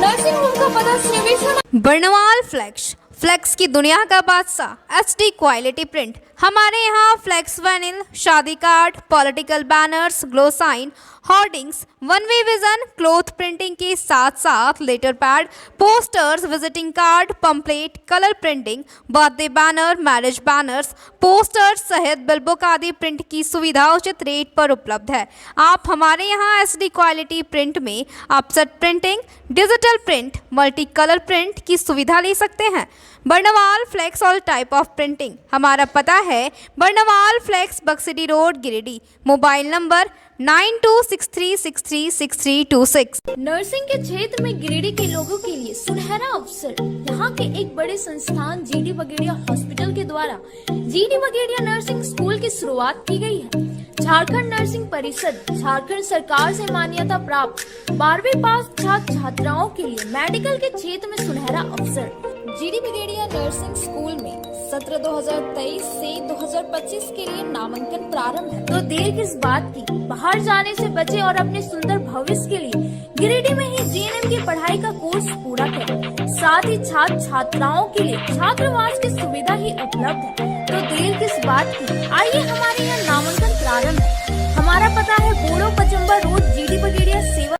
नर्सिंग होम का पता श्री विश्वनाथ। बर्नवाल फ्लेक्स, फ्लेक्स की दुनिया का बादशाह, HD क्वालिटी प्रिंट। हमारे यहाँ फ्लेक्स वैनिल, शादी card, political banners, glow sign, hoardings, one way vision, cloth printing के साथ साथ letter pad, posters, visiting card, pamphlet, colour printing, birthday banner, marriage banners, posters सहित बिलबुक आदि प्रिंट की सुविधा उचित रेट पर उपलब्ध है। आप हमारे यहाँ SD क्वालिटी प्रिंट में offset printing, digital print, multi colour print की सुविधा ले सकते हैं। Barnwal flex all type of printing. हमारा पता है Barnwal flex, Baksidih road, Giridih. Mobile number 9263636326। Nursing के क्षेत्र में गिरिडीह के लोगों के लिए सुनहरा अवसर। यहाँ के एक बड़े संस्थान GD बगेड़िया हॉस्पिटल के द्वारा GD बगेड़िया नर्सिंग स्कूल की शुरुआत की गई है। झारखंड नर्सिंग परिषद, झारखंड सरकार से मान्यता प्राप्त 12वीं पास छात्र छात्राओं के लिए मेडिकल के क्षेत्र में सुनहरा अवसर। GD बगेड़िया नर्सिंग स्कूल में सत्र 2023 से 2025 के लिए नामांकन प्रारंभ है, तो देर किस बात की। बाहर जाने से बचे और अपने सुंदर भविष्य के लिए गिरिडीह में ही जीएनएम की पढ़ाई का कोर्स पूरा करें। साथ ही छात्र छात्राओं के लिए छात्रावास की सुविधा ही उपलब्ध है, तो देर किस बात की। आइए हमारे यहाँ नामांकन प्रारंभ है। हमारा पता है बोड़ो पचम्बा रोड, जीडी पटेरिया सेवा।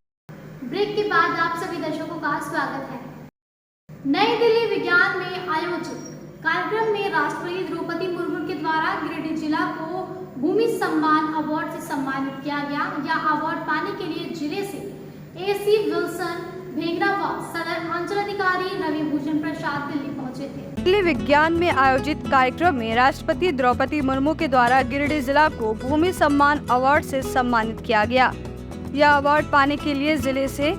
ब्रेक के बाद आप सभी दर्शकों का स्वागत है। नई दिल्ली विज्ञान में आयोजित कार्यक्रम में राष्ट्रपति द्रौपदी मुर्मू के द्वारा गिरिडीह जिला को भूमि सम्मान अवार्ड से सम्मानित किया गया। यह अवार्ड पाने के लिए जिले से एसी विल्सन भेंगरा व सदर अंचलाधिकारी रवि भूषण प्रसाद दिल्ली पहुंचे थे। दिल्ली विज्ञान में आयोजित कार्यक्रम में राष्ट्रपति द्रौपदी मुर्मू के द्वारा गिरिडीह जिला को भूमि सम्मान अवार्ड से सम्मानित किया गया। यह अवार्ड पाने के लिए जिले से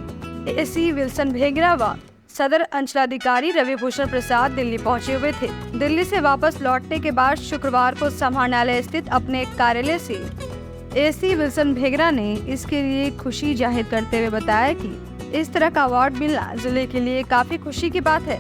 एसी विल्सन भेंगरा व सदर अंचलाधिकारी रवि भूषण प्रसाद दिल्ली पहुंचे हुए थे। दिल्ली से वापस लौटने के बाद शुक्रवार को समाहरणालय स्थित अपने कार्यालय से एसी विल्सन भेंगरा ने इसके लिए खुशी जाहिर करते हुए बताया कि इस तरह का अवार्ड मिलना जिले के लिए काफी खुशी की बात है।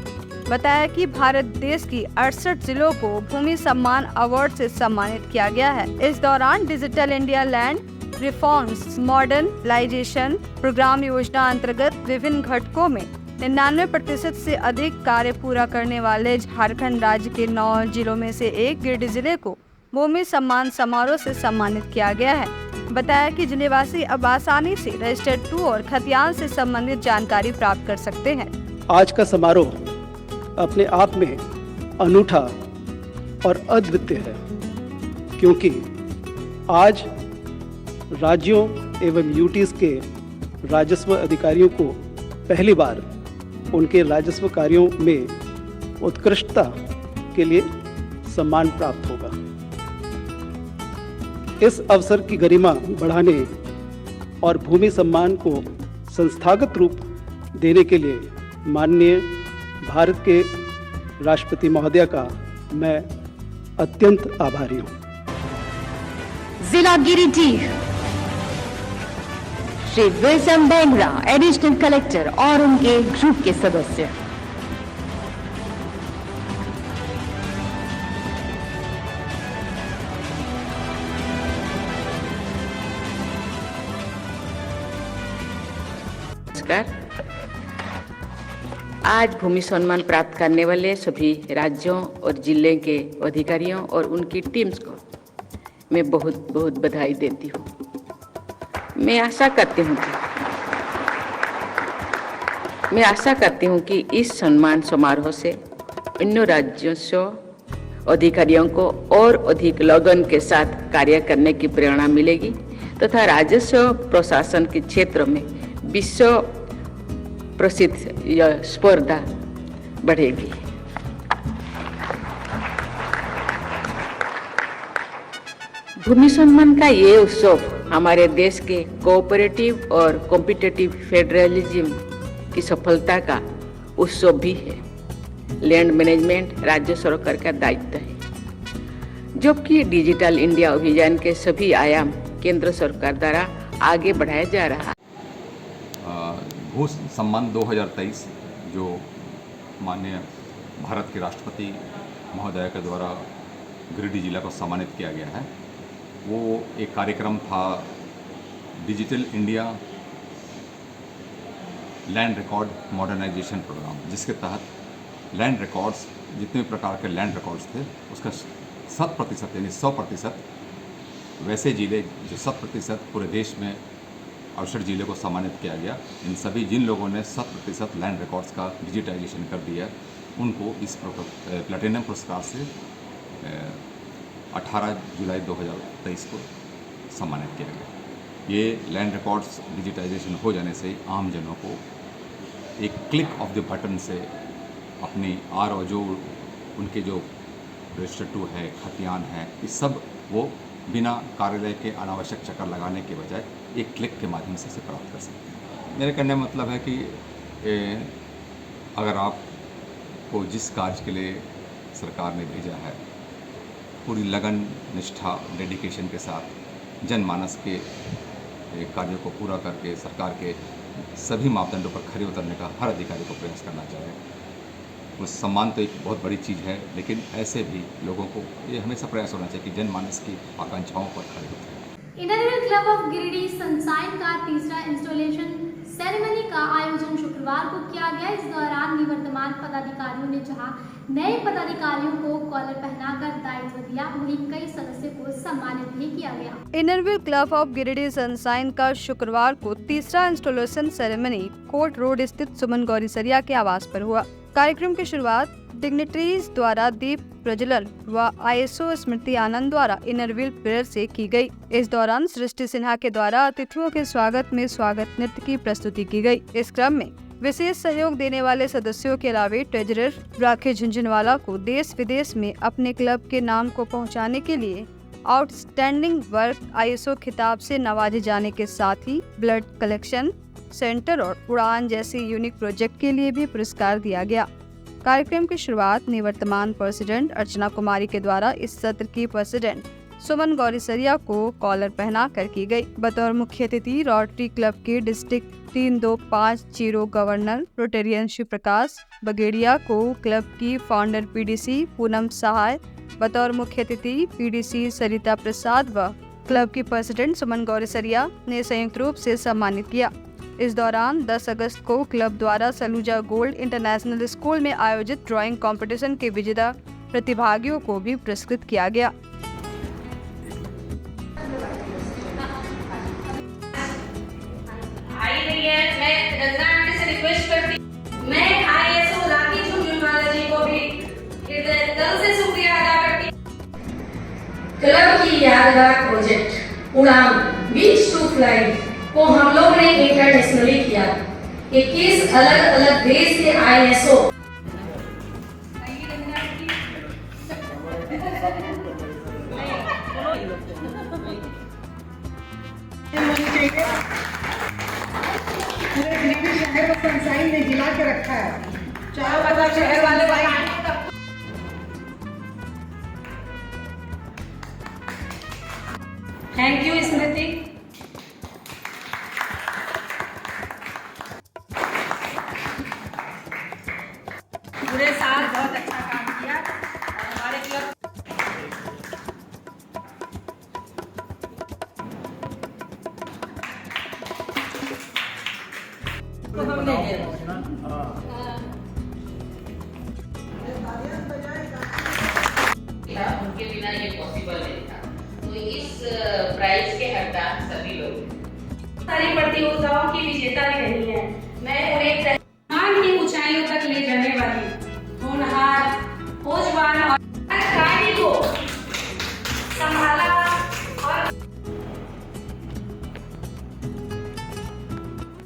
बताया कि भारत देश की 68 जिलों को भूमि सम्मान अवार्ड से सम्मानित किया गया है। इस दौरान digital India land reforms modernisation programme योजना अंतर्गत विभिन्न घटकों में 99% से अधिक कार्य पूरा करने वाले झारखंड राज्य के 9 जिलों में से एक गिरिडीह जिले को भूमि सम्मान समारोह से सम्मानित किया गया है। बताया कि जिलेवासी अब आसानी से रजिस्टर्ड 2 और खतियान से संबंधित जानकारी प्राप्त कर सकते हैं। आज का समारोह अपने आप में अनूठा और अद्वितीय है, क्योंकि आज राज्यों एवं यूटीज के राजस्व अधिकारियों को पहली बार उनके राजस्व कार्यों में उत्कृष्टता के लिए सम्मान प्राप्त होगा। इस अवसर की गरिमा बढ़ाने और भूमि सम्मान को संस्थागत रूप देने के लिए माननीय भारत के राष्ट्रपति महोदय का मैं अत्यंत आभारी हूँ। जिला Giridih Shri Wilson Bhengra additional collector और उनके ग्रुप के सदस्य। नमस्कार। आज भूमि सम्मान प्राप्त करने वाले सभी राज्यों और जिले के अधिकारियों और उनकी टीम्स को मैं बहुत बहुत बधाई देती हूँ। मैं आशा करती हूँ कि इस सम्मान समारोह से अन्य राज्यों अधिकारियों को और अधिक लगन के साथ कार्य करने की प्रेरणा मिलेगी तथा राजस्व प्रशासन के क्षेत्र में विश्व प्रसिद्ध यह स्पर्धा बढ़ेगी। भूमि सम्मान का ये उत्सव हमारे देश के कोऑपरेटिव और कॉम्पिटिटिव फेडरलिज्म की सफलता का उत्सव भी है। लैंड मैनेजमेंट राज्य सरकार का दायित्व है, जबकि डिजिटल इंडिया अभियान के सभी आयाम केंद्र सरकार द्वारा आगे बढ़ाया जा रहा है। भू सम्मान 2023 जो माननीय भारत के राष्ट्रपति महोदय के द्वारा गिरिडीह जिला को सम्मानित किया गया है, वो एक कार्यक्रम था digital India land record modernisation programme, जिसके तहत लैंड रिकॉर्ड्स जितने प्रकार के लैंड रिकॉर्ड्स थे उसका 100% यानी 100% वैसे जिले जो 100% पूरे देश में 68 जिले को सम्मानित किया गया। इन सभी जिन लोगों ने 100% लैंड रिकॉर्ड्स का डिजिटाइजेशन कर दिया उनको इस प्लैटिनम पुरस्कार से 18 जुलाई 2023 को सम्मानित किया गया। ये लैंड रिकॉर्ड्स डिजिटाइजेशन हो जाने से आम जनों को एक क्लिक ऑफ द बटन से अपनी और जो उनके जो रजिस्टर 2 है, खतियान है, इस सब वो बिना कार्यालय के अनावश्यक चक्कर लगाने के बजाय एक क्लिक के माध्यम से इसे प्राप्त कर सकते हैं। मेरे कहने का मतलब है कि अगर आपको जिस कार्य के लिए सरकार ने भेजा है पूरी लगन, निष्ठा, डेडिकेशन के साथ जनमानस के कार्यों को पूरा करके सरकार के सभी मापदंडों पर खरे उतरने का हर अधिकारी को प्रयास करना चाहिए। वो सम्मान तो एक बहुत बड़ी चीज़ है, लेकिन ऐसे भी लोगों को ये हमेशा प्रयास होना चाहिए कि जनमानस की आकांक्षाओं पर खड़े होते हैं। Interview club of Giridih sunshine का तीसरा इंस्टॉलेशन सेरेमनी का आयोजन शुक्रवार को किया गया। इस दौरान निवर्तमान पदाधिकारियों ने जहां नए पदाधिकारियों को कॉलर पहनाकर दायित्व दिया, वहीं कई सदस्यों को सम्मानित भी किया गया। Interview club of Giridih sunshine का शुक्रवार को तीसरा इंस्टॉलेशन सेरेमनी कोर्ट रोड स्थित सुमन गौरीसरिया के आवास पर हुआ। कार्यक्रम की शुरुआत डिग्नेटरीज द्वारा दीप प्रज्वलन व ISO स्मृति आनंद द्वारा इनरव्हील प्रेयर से की गई। इस दौरान सृष्टि सिन्हा के द्वारा अतिथियों के स्वागत में स्वागत नृत्य की प्रस्तुति की गई। इस क्रम में विशेष सहयोग देने वाले सदस्यों के अलावा ट्रेजरर राकेश झुंझुनवाला को देश विदेश में अपने क्लब के नाम को पहुंचाने के लिए आउटस्टैंडिंग वर्क ISO खिताब से नवाजे जाने के साथ ही ब्लड कलेक्शन सेंटर और उड़ान जैसे यूनिक प्रोजेक्ट के लिए भी पुरस्कार दिया गया। कार्यक्रम की शुरुआत निवर्तमान प्रेसिडेंट अर्चना कुमारी के द्वारा इस सत्र की प्रेसिडेंट सुमन गौरीसरिया को कॉलर पहना कर की गई। बतौर मुख्य अतिथि रोटरी क्लब के district 3250 governor Rotarian Shiv Prakash Bagaria को क्लब की फाउंडर PDC पूनम सहाय, बतौर मुख्य अतिथि PDC सरिता प्रसाद व क्लब की प्रेसिडेंट सुमन गौरीसरिया ने संयुक्त रूप से सम्मानित किया। इस दौरान 10 अगस्त को क्लब द्वारा सलूजा गोल्ड इंटरनेशनल स्कूल में आयोजित ड्राइंग कंपटीशन के विजेता प्रतिभागियों को भी पुरस्कृत किया गया। मैं ISO राकेश झुंझुनवाला जी को भी दिल से शुक्रिया अदा करती हूं। क्लब की यादगार प्रोजेक्ट उड़ान बीच टू फ्लाई को हम लोग ने इंटरनेशनली किया। 21 अलग अलग देश के ISO पूरे गिरिडीह शहर को सनशाइन ने हिला के रखा है। चारों तरफ शहर वाले भाई थैंक यू स्मृति। पूरे साल बहुत अच्छा काम किया और हमारे क्लब उनके बिना ये पॉसिबल नहीं था। तो इस प्राइज के हकदार सभी लोग सारी प्रतियोगिताओं की विजेता भी रही है। मैं उन्हें सम्मान की ऊंचाइयों तक ले जाने वाली होनहार खोजवान और कार्य को संभाला और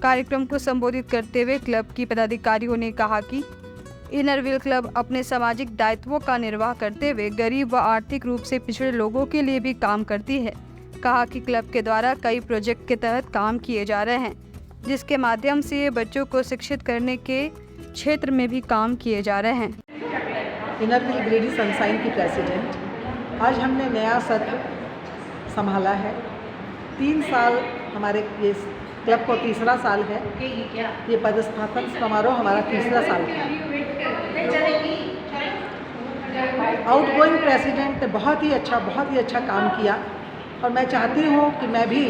कार्यक्रम को संबोधित करते हुए क्लब की पदाधिकारियों ने कहा कि इनरव्हील क्लब अपने सामाजिक दायित्वों का निर्वाह करते हुए गरीब व आर्थिक रूप से पिछड़े लोगों के लिए भी काम करती है। कहा कि क्लब के द्वारा कई प्रोजेक्ट के तहत काम किए जा रहे हैं, जिसके माध्यम से ये बच्चों को शिक्षित करने के क्षेत्र में भी काम किए जा रहे हैं। इनरव्हील गिरिडीह सनशाइन की प्रेसिडेंट, आज हमने नया सत्र संभाला है। 3 साल हमारे ये क्लब को तीसरा साल है। ये पदस्थापन समारोह हमारा तीसरा साल है। आउटगोइंग प्रेसिडेंट ने बहुत ही अच्छा काम किया और मैं चाहती हूँ कि मैं भी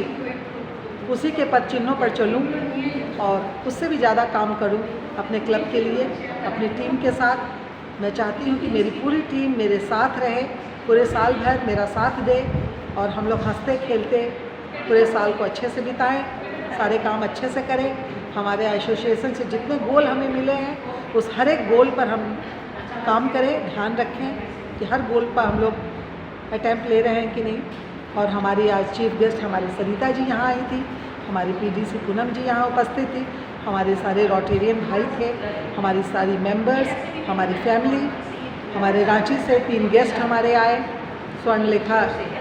उसी के पद चिन्हों पर चलूँ और उससे भी ज़्यादा काम करूँ अपने क्लब के लिए, अपनी टीम के साथ। मैं चाहती हूँ कि मेरी पूरी टीम मेरे साथ रहे, पूरे साल भर मेरा साथ दे और हम लोग हंसते खेलते पूरे साल को अच्छे से बिताएं, सारे काम अच्छे से करें। हमारे एसोसिएशन से जितने गोल हमें मिले हैं उस हर एक गोल पर हम काम करें, ध्यान रखें कि हर गोल पर हम लोग अटैम्प्ट ले रहे हैं कि नहीं। और हमारी आज चीफ गेस्ट हमारी सरिता जी यहाँ आई थी, हमारी PDC पूनम जी यहाँ उपस्थित थी, हमारे सारे रोटेरियन भाई थे, हमारी सारी मेंबर्स, हमारी फैमिली, हमारे रांची से 3 गेस्ट हमारे आए, स्वर्ण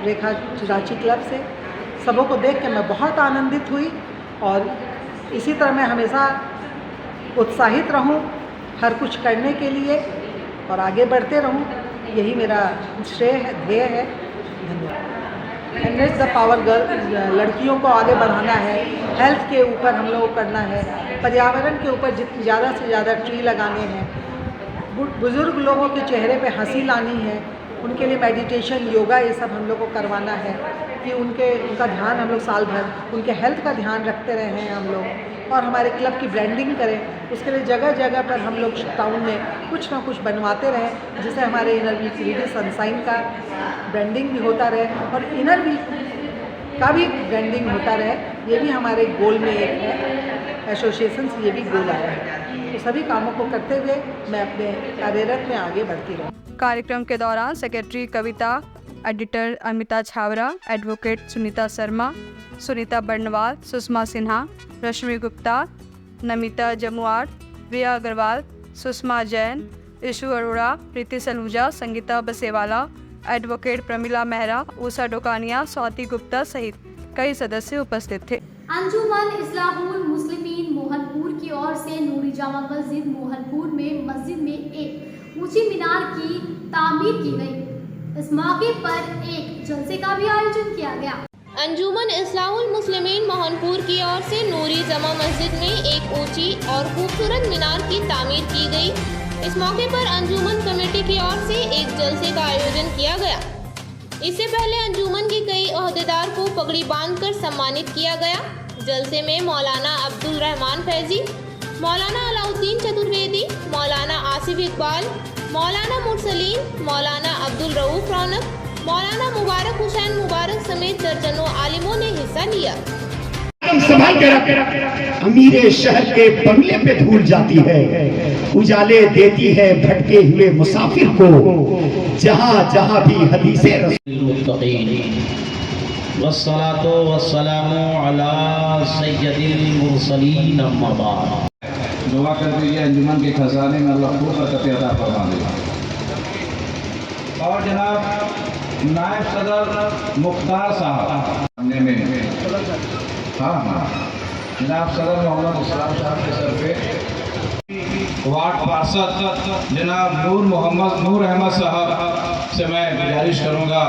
रेखा रांची क्लब से। सबों को देख के मैं बहुत आनंदित हुई और इसी तरह मैं हमेशा उत्साहित रहूं हर कुछ करने के लिए और आगे बढ़ते रहूं, यही मेरा श्रेय है, ध्येय है। धन्यवाद। एनरिच द पावर गर्ल, लड़कियों को आगे बढ़ाना है, हेल्थ के ऊपर हम लोग करना है, पर्यावरण के ऊपर ज़्यादा से ज़्यादा ट्री लगाने हैं, बुज़ुर्ग लोगों के चेहरे पे हंसी लानी है, उनके लिए मेडिटेशन, योगा, ये सब हम लोग को करवाना है कि उनका ध्यान हम लोग साल भर उनके हेल्थ का ध्यान रखते रहे हैं हम लोग, और हमारे क्लब की ब्रांडिंग करें। उसके लिए जगह जगह पर हम लोग टाउन में कुछ ना कुछ बनवाते रहें, जिससे हमारे इनर व्हील क्लिनिक सनसाइन का ब्रांडिंग भी होता रहे और इनर व्हील का भी ब्रांडिंग होता रहे। ये भी हमारे गोल में एक है, एसोसिएशन से ये भी गोल आया है। तो सभी कामों को करते हुए मैं अपने कार्यरत में आगे बढ़ती रहूँ। कार्यक्रम के दौरान सेक्रेटरी कविता, एडिटर अमिता छावरा, एडवोकेट सुनीता शर्मा, सुनीता बर्नवाल, सुषमा सिन्हा, रश्मि गुप्ता, नमिता जमुआर, रिया अग्रवाल, सुषमा जैन, ईशु अरोड़ा, प्रीति सलूजा, संगीता बसेवाला, एडवोकेट प्रमिला मेहरा, उषा डोकानिया, स्वाति गुप्ता सहित कई सदस्य उपस्थित थे। अंजुमन इस्लाहुल मुस्लिमीन मोहनपुर की ओर से नूरी जामा मस्जिद मोहनपुर में मस्जिद में एक ऊंची मीनार की तामीर की गई। इस मौके पर एक जलसे का भी आयोजन किया गया। अंजुमन इस्लाहुल मुस्लिमीन मोहनपुर की ओर से नूरी जामा मस्जिद में एक ऊंची और खूबसूरत मीनार की तामीर की गई। इस मौके पर अंजुमन कमेटी की ओर से एक जलसे का आयोजन किया गया। इससे पहले अंजुमन के कई ओहदेदार को पगड़ी बांधकर सम्मानित किया गया। जलसे में मौलाना अब्दुल रहमान फैजी, मौलाना अलाउद्दीन चतुर्वेदी, मौलाना आसिफ इकबाल, मौलाना मुरसलीन, मौलाना अब्दुल रऊफ रौनक, मौलाना मुबारक हुसैन मुबारक समेत दर्जनों आलिमों ने हिस्सा लिया। संभाल के रख, अमीरे शहर के बंगले पे धूल जाती है, उजाले देती है भटके हुए मुसाफिर को, जहाँ जहाँ भी हदीसें। वस्सलातु वस्सलामु अला सय्यदिल मुरसलीन अम्मा बाद। दुआ कर दीजिए अंजुमन के खजाने में अल्लाह खूब बरकत अता फरमा दे। और जनाब नायब सदर मुख्तार साहब में हाँ जनाब सदर मोहम्मद इस्लाम साहब के सर पे वार्ड पार्षद जनाब नूर अहमद साहब से मैं गुजारिश करूंगा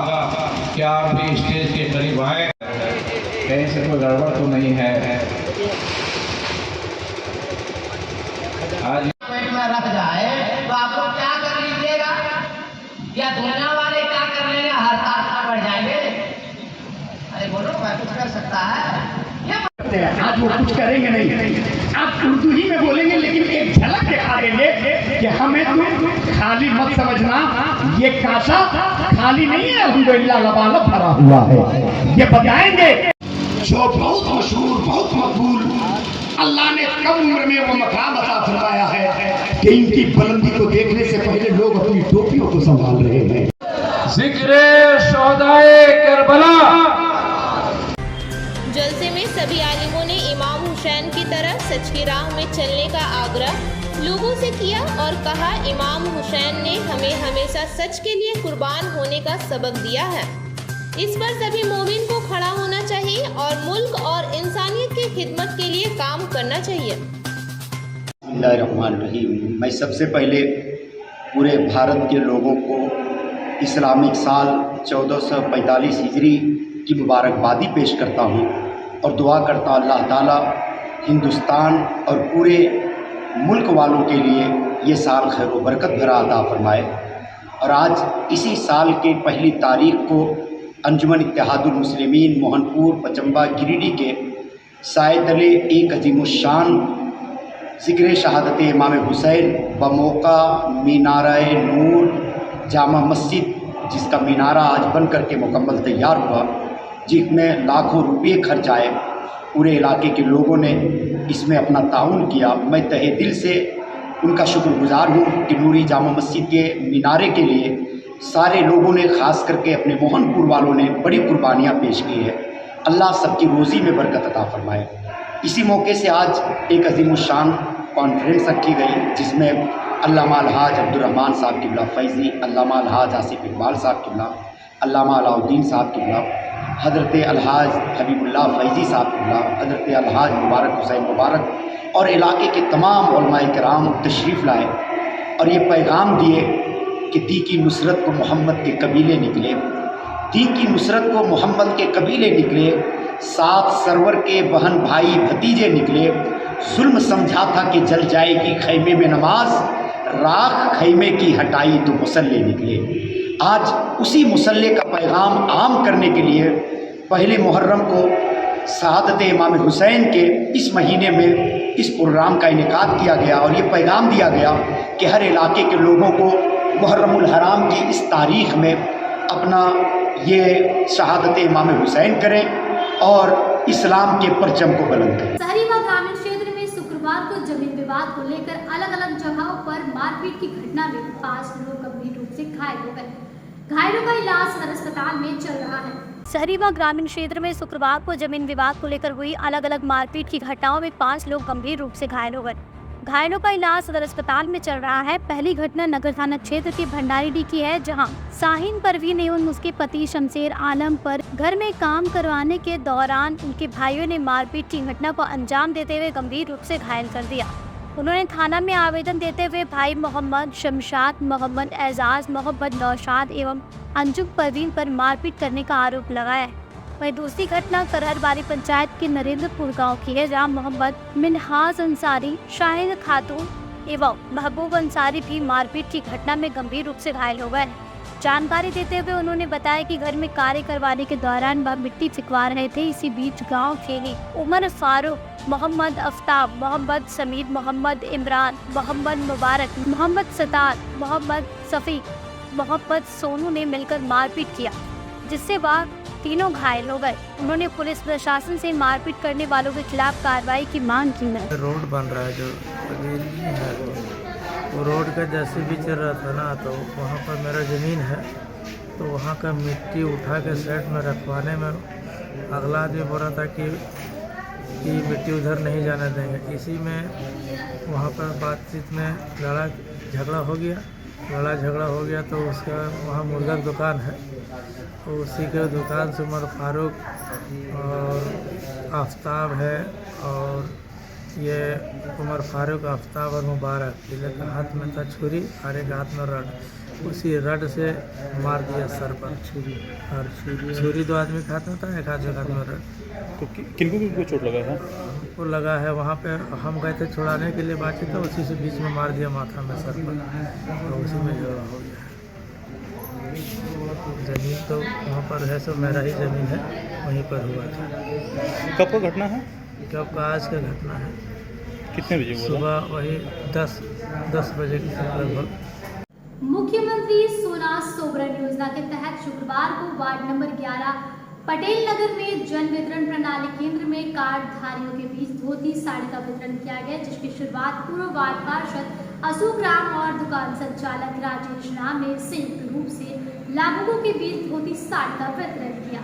कि आप भी स्टेज के करीब आए। कहीं से कोई गड़बड़ तो नहीं है। आज में रख जाए तो आप लोग क्या कर लीजिएगा, या दुनिया वाले क्या कर लेंगे, हड़ताल पर बढ़ जाएंगे। अरे बोलो मैं कुछ कर सकता है। आज वो कुछ करेंगे नहीं, आप उर्दू ही में बोलेंगे, लेकिन एक झलक दिखा देंगे कि हमें तुम खाली मत समझना, ये काशा खाली नहीं है, अल्हम्दुलिल्लाह लबालब भरा हुआ है, ये बताएंगे। जो बहुत मशहूर, बहुत मकबूल, अल्लाह ने कम उम्र में वो मकाम अता फरमाया है कि इनकी बुलंदी को देखने से पहले लोग अपनी टोपियों को संभाल रहे हैं। जिक्र शोहदाए करबला। जलसे में सभी आलिमों ने इमाम हुसैन की तरह सच की राह में चलने का आग्रह लोगों से किया और कहा, इमाम हुसैन ने हमें हमेशा सच के लिए कुर्बान होने का सबक दिया है। इस पर सभी मोमिन को खड़ा होना चाहिए और मुल्क और इंसानियत की खिदमत के लिए काम करना चाहिए। बिस्मिल्लाहिर्रहमानिर्रहीम। मैं सबसे पहले पूरे भारत के लोगों को इस्लामिक साल 1445 हिजरी की मुबारकबादी पेश करता हूँ और दुआ करता अल्लाह ताला हिंदुस्तान और पूरे मुल्क वालों के लिए ये साल खैर व बरकत भरा अता फरमाए। और आज इसी साल के पहली तारीख को अंजुमन इत्तेहादुल मुस्लिमीन मोहनपुर पचम्बा गिरिडीह के साए तले एक अजीमुशान ज़िक्र शहादत इमाम हुसैन बमौका मीनाराए नूर जामा मस्जिद, जिसका मीनारा आज बन करके मुकम्मल तैयार हुआ, जिसमें लाखों रुपये खर्च आए, पूरे इलाके के लोगों ने इसमें अपना ताउन किया। मैं तहे दिल से उनका शुक्रगुजार हूँ कि नूरी जामा मस्जिद के मीनारे के लिए सारे लोगों ने, ख़ास करके अपने मोहनपुर वालों ने बड़ी कुर्बानियाँ पेश की है। अल्लाह सबकी रोज़ी में बरकत अता फरमाए। इसी मौके से आज एक अजीमुशान कॉन्फ्रेंस रखी गई, जिसमें अल्लामा अलहाज अब्दुर्रहमान साहब किबला फैज़ी, अल्लामा अलहाज आसिफ इकबाल साहब किबला, अल्लामा अलाउद्दीन साहब किबला, हज़रत अलहाज हबीबुल्लाह फैज़ी साहब किबला, हज़रत अलहाज मुबारक हुसैन मुबारक और इलाके के तमाम उलमाए किराम तशरीफ़ लाए और ये पैगाम दिए कि दी की नुसरत को मोहम्मद के कबीले निकले, दी की नुसरत को मोहम्मद के कबीले निकले, 7 सरवर के बहन भाई भतीजे निकले। जुल्म समझा था कि जल जाएगी खैमे में नमाज, राख खैमे की हटाई तो मुसल्ले निकले। आज उसी मुसल्ले का पैगाम आम करने के लिए पहले मुहर्रम को शहादत इमाम हुसैन के इस महीने में इस प्रोग्राम का इनेकाद किया गया और ये पैगाम दिया गया कि हर इलाके के लोगों को मुहर्रमुल हराम की इस तारीख़ में अपना ये शहादत इमाम हुसैन करें और इस्लाम के परचम को बुलंद करें। सहरीवा ग्रामीण क्षेत्र में शुक्रवार को जमीन विवाद को लेकर अलग अलग जगहों पर मारपीट की घटना में 5 लोग गंभीर रूप से घायल हो गए। घायलों का इलाज सदर अस्पताल में चल रहा है। सहरीवा ग्रामीण क्षेत्र में शुक्रवार को जमीन विवाद को लेकर हुई अलग अलग मारपीट की घटनाओं में 5 लोग गंभीर रूप से घायल हो गए। घायलों का इलाज सदर अस्पताल में चल रहा है। पहली घटना नगर थाना क्षेत्र के भंडारीडीह की है, जहां शाहीन परवीन एवं उसके पति शमशेर आलम पर घर में काम करवाने के दौरान उनके भाइयों ने मारपीट की घटना को अंजाम देते हुए गंभीर रूप से घायल कर दिया। उन्होंने थाना में आवेदन देते हुए भाई मोहम्मद शमशाद, मोहम्मद एजाज, मोहम्मद नौशाद एवं अंजुम परवीन पर मारपीट करने का आरोप लगाया है। वहीं दूसरी घटना करहरबारी पंचायत के नरेंद्रपुर गांव की है, जहां मोहम्मद मिनहाज अंसारी, शाहिद खातून एवं महबूब अंसारी भी मारपीट की घटना में गंभीर रूप से घायल हो गए। जानकारी देते हुए उन्होंने बताया कि घर में कार्य करवाने के दौरान वह मिट्टी फिकवा रहे थे। इसी बीच गांव के ही उमर फारूक, मोहम्मद अफ्ताब, मोहम्मद समीद, मोहम्मद इमरान, मोहम्मद मुबारक, मोहम्मद सतार, मोहम्मद सफ़ी, मोहम्मद सोनू ने मिलकर मारपीट किया, जिससे वह तीनों घायल हो गए। उन्होंने पुलिस प्रशासन से मारपीट करने वालों के खिलाफ कार्रवाई की मांग की है। रोड बन रहा है जो है वो रोड का जैसे भी चल रहा था ना, तो वहाँ पर मेरा ज़मीन है, तो वहाँ का मिट्टी उठा के साइड में रखवाने में अगला आदमी बोल रहा था कि मिट्टी उधर नहीं जाने देंगे। इसी में वहाँ पर बातचीत में लड़ा झगड़ा हो गया तो उसका वहाँ मुर्गा की दुकान है, तो उसी के दुकान से उमर फारूक और आफ्ताब है, और ये उमर फारूक, आफ्ताब और मुबारक, एक हाथ में था छुरी और एक हाथ में रड, उसी रड से मार दिया सर पर और छुरी 2 आदमी के हाथ में था, एक हाथ में रड। तो किनको चोट लगा है? वो लगा है वहाँ पे, हम गए थे छुड़ाने के लिए बातचीत, तो उसी से बीच में मार दिया माथा में, सर पर, और उसी में झगड़ा हो गया। ज़मीन तो वहाँ पर है, सब मेरा ही ज़मीन है, वहीं पर हुआ था। कब का घटना है? कब का? आज का घटना है। कितने बजे हुआ? सुबह वही 10 बजे के लगभग। मुख्यमंत्री सोना सोबरन योजना के तहत शुक्रवार को वार्ड नंबर 11 पटेल नगर में जन वितरण प्रणाली केंद्र में कार्डधारियों के बीच धोती साड़ी का वितरण किया गया, जिसकी शुरुआत पूर्व वार्ड पार्षद अशोक राम और दुकान संचालक राजेश राम ने संयुक्त रूप से लाभुकों के बीच धोती साड़ी का वितरण किया।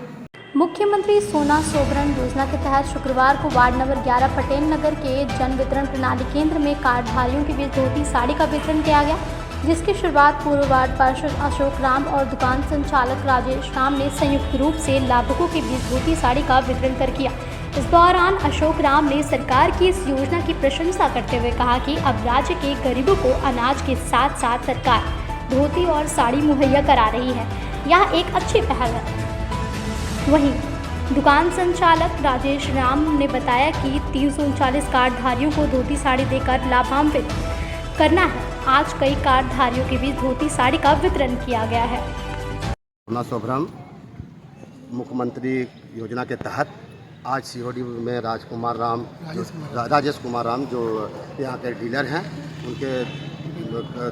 मुख्यमंत्री सोना सोबरन योजना के तहत शुक्रवार को वार्ड नंबर 11 पटेल नगर के जन वितरण प्रणाली केंद्र में कार्डधारियों के बीच धोती साड़ी का वितरण किया गया, जिसकी शुरुआत पूर्व वार्ड पार्षद अशोक राम और दुकान संचालक राजेश राम ने संयुक्त रूप से लाभुकों के बीच धोती साड़ी का वितरण कर किया। इस दौरान अशोक राम ने सरकार की इस योजना की प्रशंसा करते हुए कहा कि अब राज्य के गरीबों को अनाज के साथ साथ सरकार धोती और साड़ी मुहैया करा रही है। यह एक अच्छी पहल है। वहीं दुकान संचालक राजेश राम ने बताया कि 339 कार्डधारियों को धोती साड़ी देकर लाभान्वित करना है। आज कई कार्डधारियों के बीच धोती साड़ी का वितरण किया गया है। सोना सोबरन मुख्यमंत्री योजना के तहत आज सीओडी में राजेश कुमार राम जो यहाँ के डीलर हैं, उनके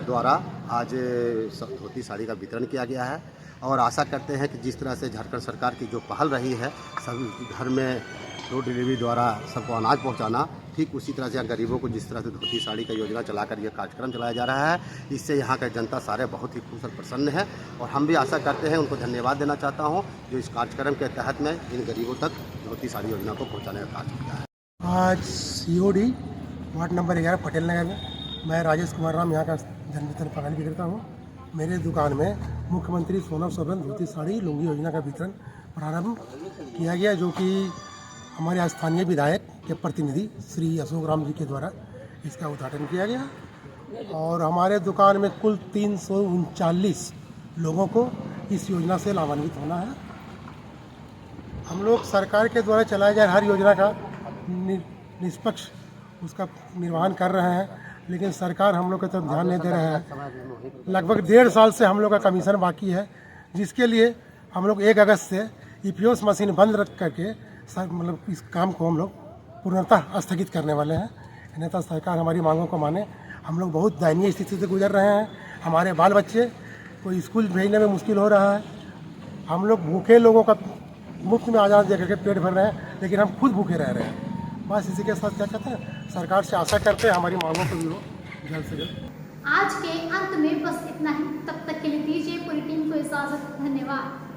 द्वारा आज धोती साड़ी का वितरण किया गया है और आशा करते हैं कि जिस तरह से झारखंड सरकार की जो पहल रही है सभी घर में डोर डिलीवरी द्वारा सबको अनाज पहुंचाना, ठीक उसी तरह से गरीबों को जिस तरह से धोती साड़ी का योजना चलाकर ये कार्यक्रम चलाया जा रहा है, इससे यहाँ का जनता सारे बहुत ही खुश और प्रसन्न है और हम भी आशा करते हैं, उनको धन्यवाद देना चाहता हूँ जो इस कार्यक्रम के तहत में इन गरीबों तक धोती साड़ी योजना को पहुँचाने का कार्य किया है। आज COD ward number 11 Patel Nagar में मैं राजेश कुमार राम यहाँ का जन वितरण प्रणाली विक्रेता हूँ। मेरे दुकान में मुख्यमंत्री सोना सोबरन धोती साड़ी लुंगी योजना का वितरण प्रारंभ किया गया, जो कि हमारे स्थानीय विधायक के प्रतिनिधि श्री अशोक राम जी के द्वारा इसका उद्घाटन किया गया और हमारे दुकान में कुल 339 लोगों को इस योजना से लाभान्वित होना है। हम लोग सरकार के द्वारा चलाए जा रहे हर योजना का निष्पक्ष उसका निर्वहन कर रहे हैं, लेकिन सरकार हम लोग की तरफ ध्यान नहीं दे रहा है। लगभग 1.5 साल से हम लोग का कमीशन बाकी है, जिसके लिए हम लोग 1 अगस्त से ईपीओस मशीन बंद रख करके मतलब इस काम को हम लोग पूर्णतः स्थगित करने वाले हैं। अन्यथा सरकार हमारी मांगों को माने। हम लोग बहुत दयनीय स्थिति से गुजर रहे हैं। हमारे बाल बच्चे को स्कूल भेजने में मुश्किल हो रहा है। हम लोग भूखे लोगों का मुफ्त में अनाज दे करके पेट भर रहे हैं, लेकिन हम खुद भूखे रह रहे हैं। बस इसी के साथ क्या कहते हैं, सरकार से आशा करते हैं हमारी मांगों को भी वो जल्द से जल्द। आज के अंत में बस इतना ही। तब तक के लिए दीजिए पूरी टीम को इजाजत। धन्यवाद।